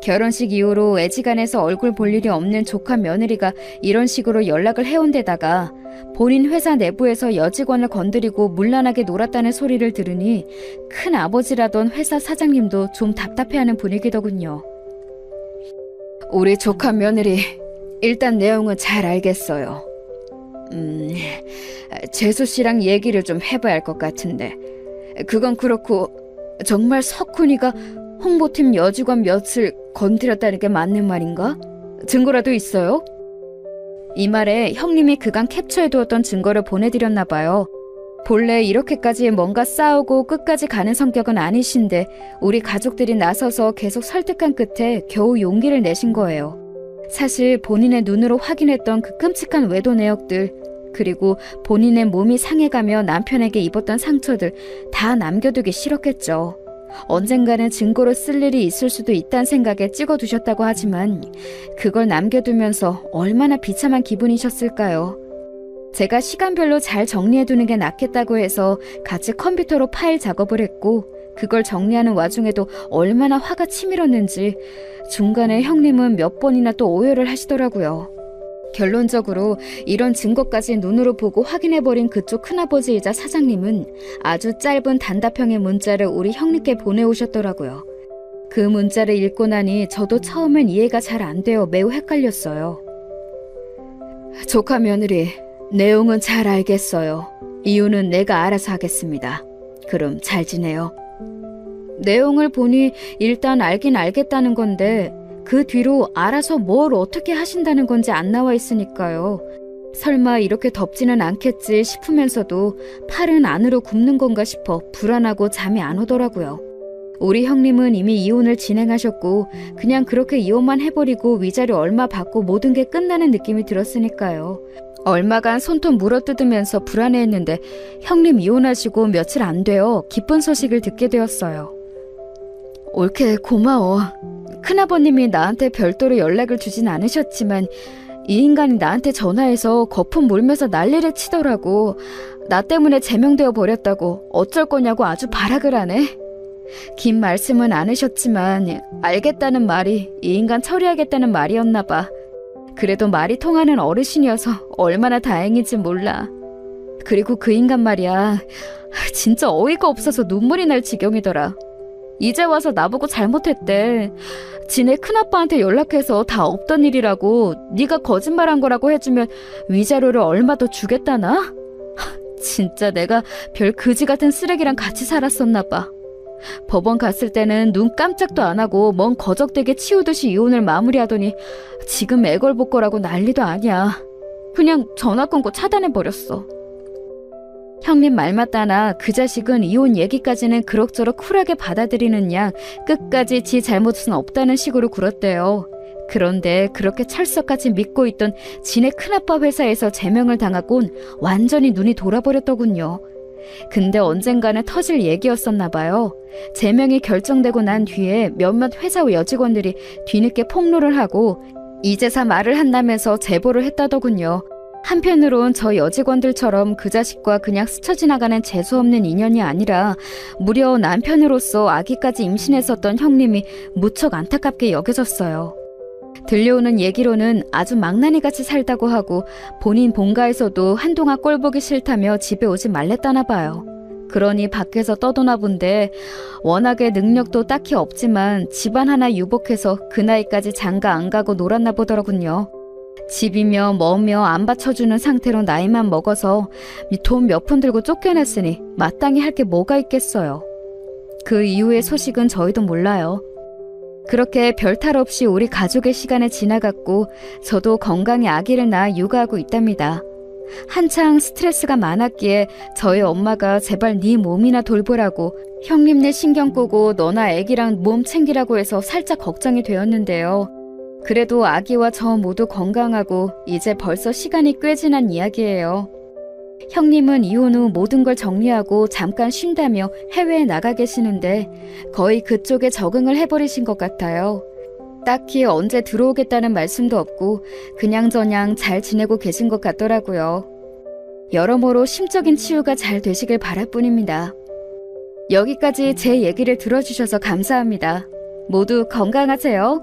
결혼식 이후로 애지간해서 얼굴 볼 일이 없는 조카 며느리가 이런 식으로 연락을 해온 데다가 본인 회사 내부에서 여직원을 건드리고 문란하게 놀았다는 소리를 들으니 큰아버지라던 회사 사장님도 좀 답답해하는 분위기더군요. 우리 조카 며느리 일단 내용은 잘 알겠어요. 재수 씨랑 얘기를 좀 해봐야 할 것 같은데 그건 그렇고 정말 석훈이가 홍보팀 여직원 몇을 건드렸다는 게 맞는 말인가? 증거라도 있어요? 이 말에 형님이 그간 캡처해두었던 증거를 보내드렸나 봐요. 본래 이렇게까지 뭔가 싸우고 끝까지 가는 성격은 아니신데 우리 가족들이 나서서 계속 설득한 끝에 겨우 용기를 내신 거예요. 사실 본인의 눈으로 확인했던 그 끔찍한 외도 내역들 그리고 본인의 몸이 상해가며 남편에게 입었던 상처들 다 남겨두기 싫었겠죠. 언젠가는 증거로 쓸 일이 있을 수도 있다는 생각에 찍어두셨다고 하지만 그걸 남겨두면서 얼마나 비참한 기분이셨을까요? 제가 시간별로 잘 정리해두는 게 낫겠다고 해서 같이 컴퓨터로 파일 작업을 했고 그걸 정리하는 와중에도 얼마나 화가 치밀었는지 중간에 형님은 몇 번이나 또 오열을 하시더라고요. 결론적으로 이런 증거까지 눈으로 보고 확인해버린 그쪽 큰아버지이자 사장님은 아주 짧은 단답형의 문자를 우리 형님께 보내오셨더라고요. 그 문자를 읽고 나니 저도 처음엔 이해가 잘 안 되어 매우 헷갈렸어요. 조카 며느리, 내용은 잘 알겠어요. 이유는 내가 알아서 하겠습니다. 그럼 잘 지내요. 내용을 보니 일단 알긴 알겠다는 건데 그 뒤로 알아서 뭘 어떻게 하신다는 건지 안 나와 있으니까요. 설마 이렇게 덥지는 않겠지 싶으면서도 팔은 안으로 굽는 건가 싶어 불안하고 잠이 안 오더라고요. 우리 형님은 이미 이혼을 진행하셨고 그냥 그렇게 이혼만 해버리고 위자료 얼마 받고 모든 게 끝나는 느낌이 들었으니까요. 얼마간 손톱 물어뜯으면서 불안해했는데 형님 이혼하시고 며칠 안 되어 기쁜 소식을 듣게 되었어요. 옳게 고마워. 큰아버님이 나한테 별도로 연락을 주진 않으셨지만 이 인간이 나한테 전화해서 거품 물면서 난리를 치더라고. 나 때문에 제명되어 버렸다고 어쩔 거냐고 아주 발악을 하네. 긴 말씀은 않으셨지만 알겠다는 말이 이 인간 처리하겠다는 말이었나 봐. 그래도 말이 통하는 어르신이어서 얼마나 다행인지 몰라. 그리고 그 인간 말이야. 진짜 어이가 없어서 눈물이 날 지경이더라. 이제 와서 나보고 잘못했대. 지네 큰아빠한테 연락해서 다 없던 일이라고 네가 거짓말한 거라고 해주면 위자료를 얼마 더 주겠다나? 진짜 내가 별 그지 같은 쓰레기랑 같이 살았었나 봐. 법원 갔을 때는 눈 깜짝도 안 하고 멍 거적대게 치우듯이 이혼을 마무리하더니 지금 애걸복걸하고 난리도 아니야. 그냥 전화 끊고 차단해버렸어. 형님 말 맞다나 그 자식은 이혼 얘기까지는 그럭저럭 쿨하게 받아들이는 양 끝까지 지 잘못은 없다는 식으로 굴었대요. 그런데 그렇게 철석같이 믿고 있던 지네 큰아빠 회사에서 제명을 당하곤 완전히 눈이 돌아버렸더군요. 근데 언젠가는 터질 얘기였었나 봐요. 제명이 결정되고 난 뒤에 몇몇 회사 여직원들이 뒤늦게 폭로를 하고 이제사 말을 한다면서 제보를 했다더군요. 한편으론 저 여직원들처럼 그 자식과 그냥 스쳐 지나가는 재수없는 인연이 아니라 무려 남편으로서 아기까지 임신했었던 형님이 무척 안타깝게 여겨졌어요. 들려오는 얘기로는 아주 망나니같이 살다고 하고 본인 본가에서도 한동안 꼴보기 싫다며 집에 오지 말랬다나 봐요. 그러니 밖에서 떠도나 본데 워낙에 능력도 딱히 없지만 집안 하나 유복해서 그 나이까지 장가 안 가고 놀았나 보더라군요. 집이며 뭐며 안 받쳐주는 상태로 나이만 먹어서 돈 몇 푼 들고 쫓겨났으니 마땅히 할 게 뭐가 있겠어요. 그 이후의 소식은 저희도 몰라요. 그렇게 별탈 없이 우리 가족의 시간이 지나갔고 저도 건강히 아기를 낳아 육아하고 있답니다. 한창 스트레스가 많았기에 저희 엄마가 제발 네 몸이나 돌보라고 형님네 신경 끄고 너나 애기랑 몸 챙기라고 해서 살짝 걱정이 되었는데요. 그래도 아기와 저 모두 건강하고 이제 벌써 시간이 꽤 지난 이야기예요. 형님은 이혼 후 모든 걸 정리하고 잠깐 쉰다며 해외에 나가 계시는데 거의 그쪽에 적응을 해버리신 것 같아요. 딱히 언제 들어오겠다는 말씀도 없고 그냥저냥 잘 지내고 계신 것 같더라고요. 여러모로 심적인 치유가 잘 되시길 바랄 뿐입니다. 여기까지 제 얘기를 들어주셔서 감사합니다. 모두 건강하세요.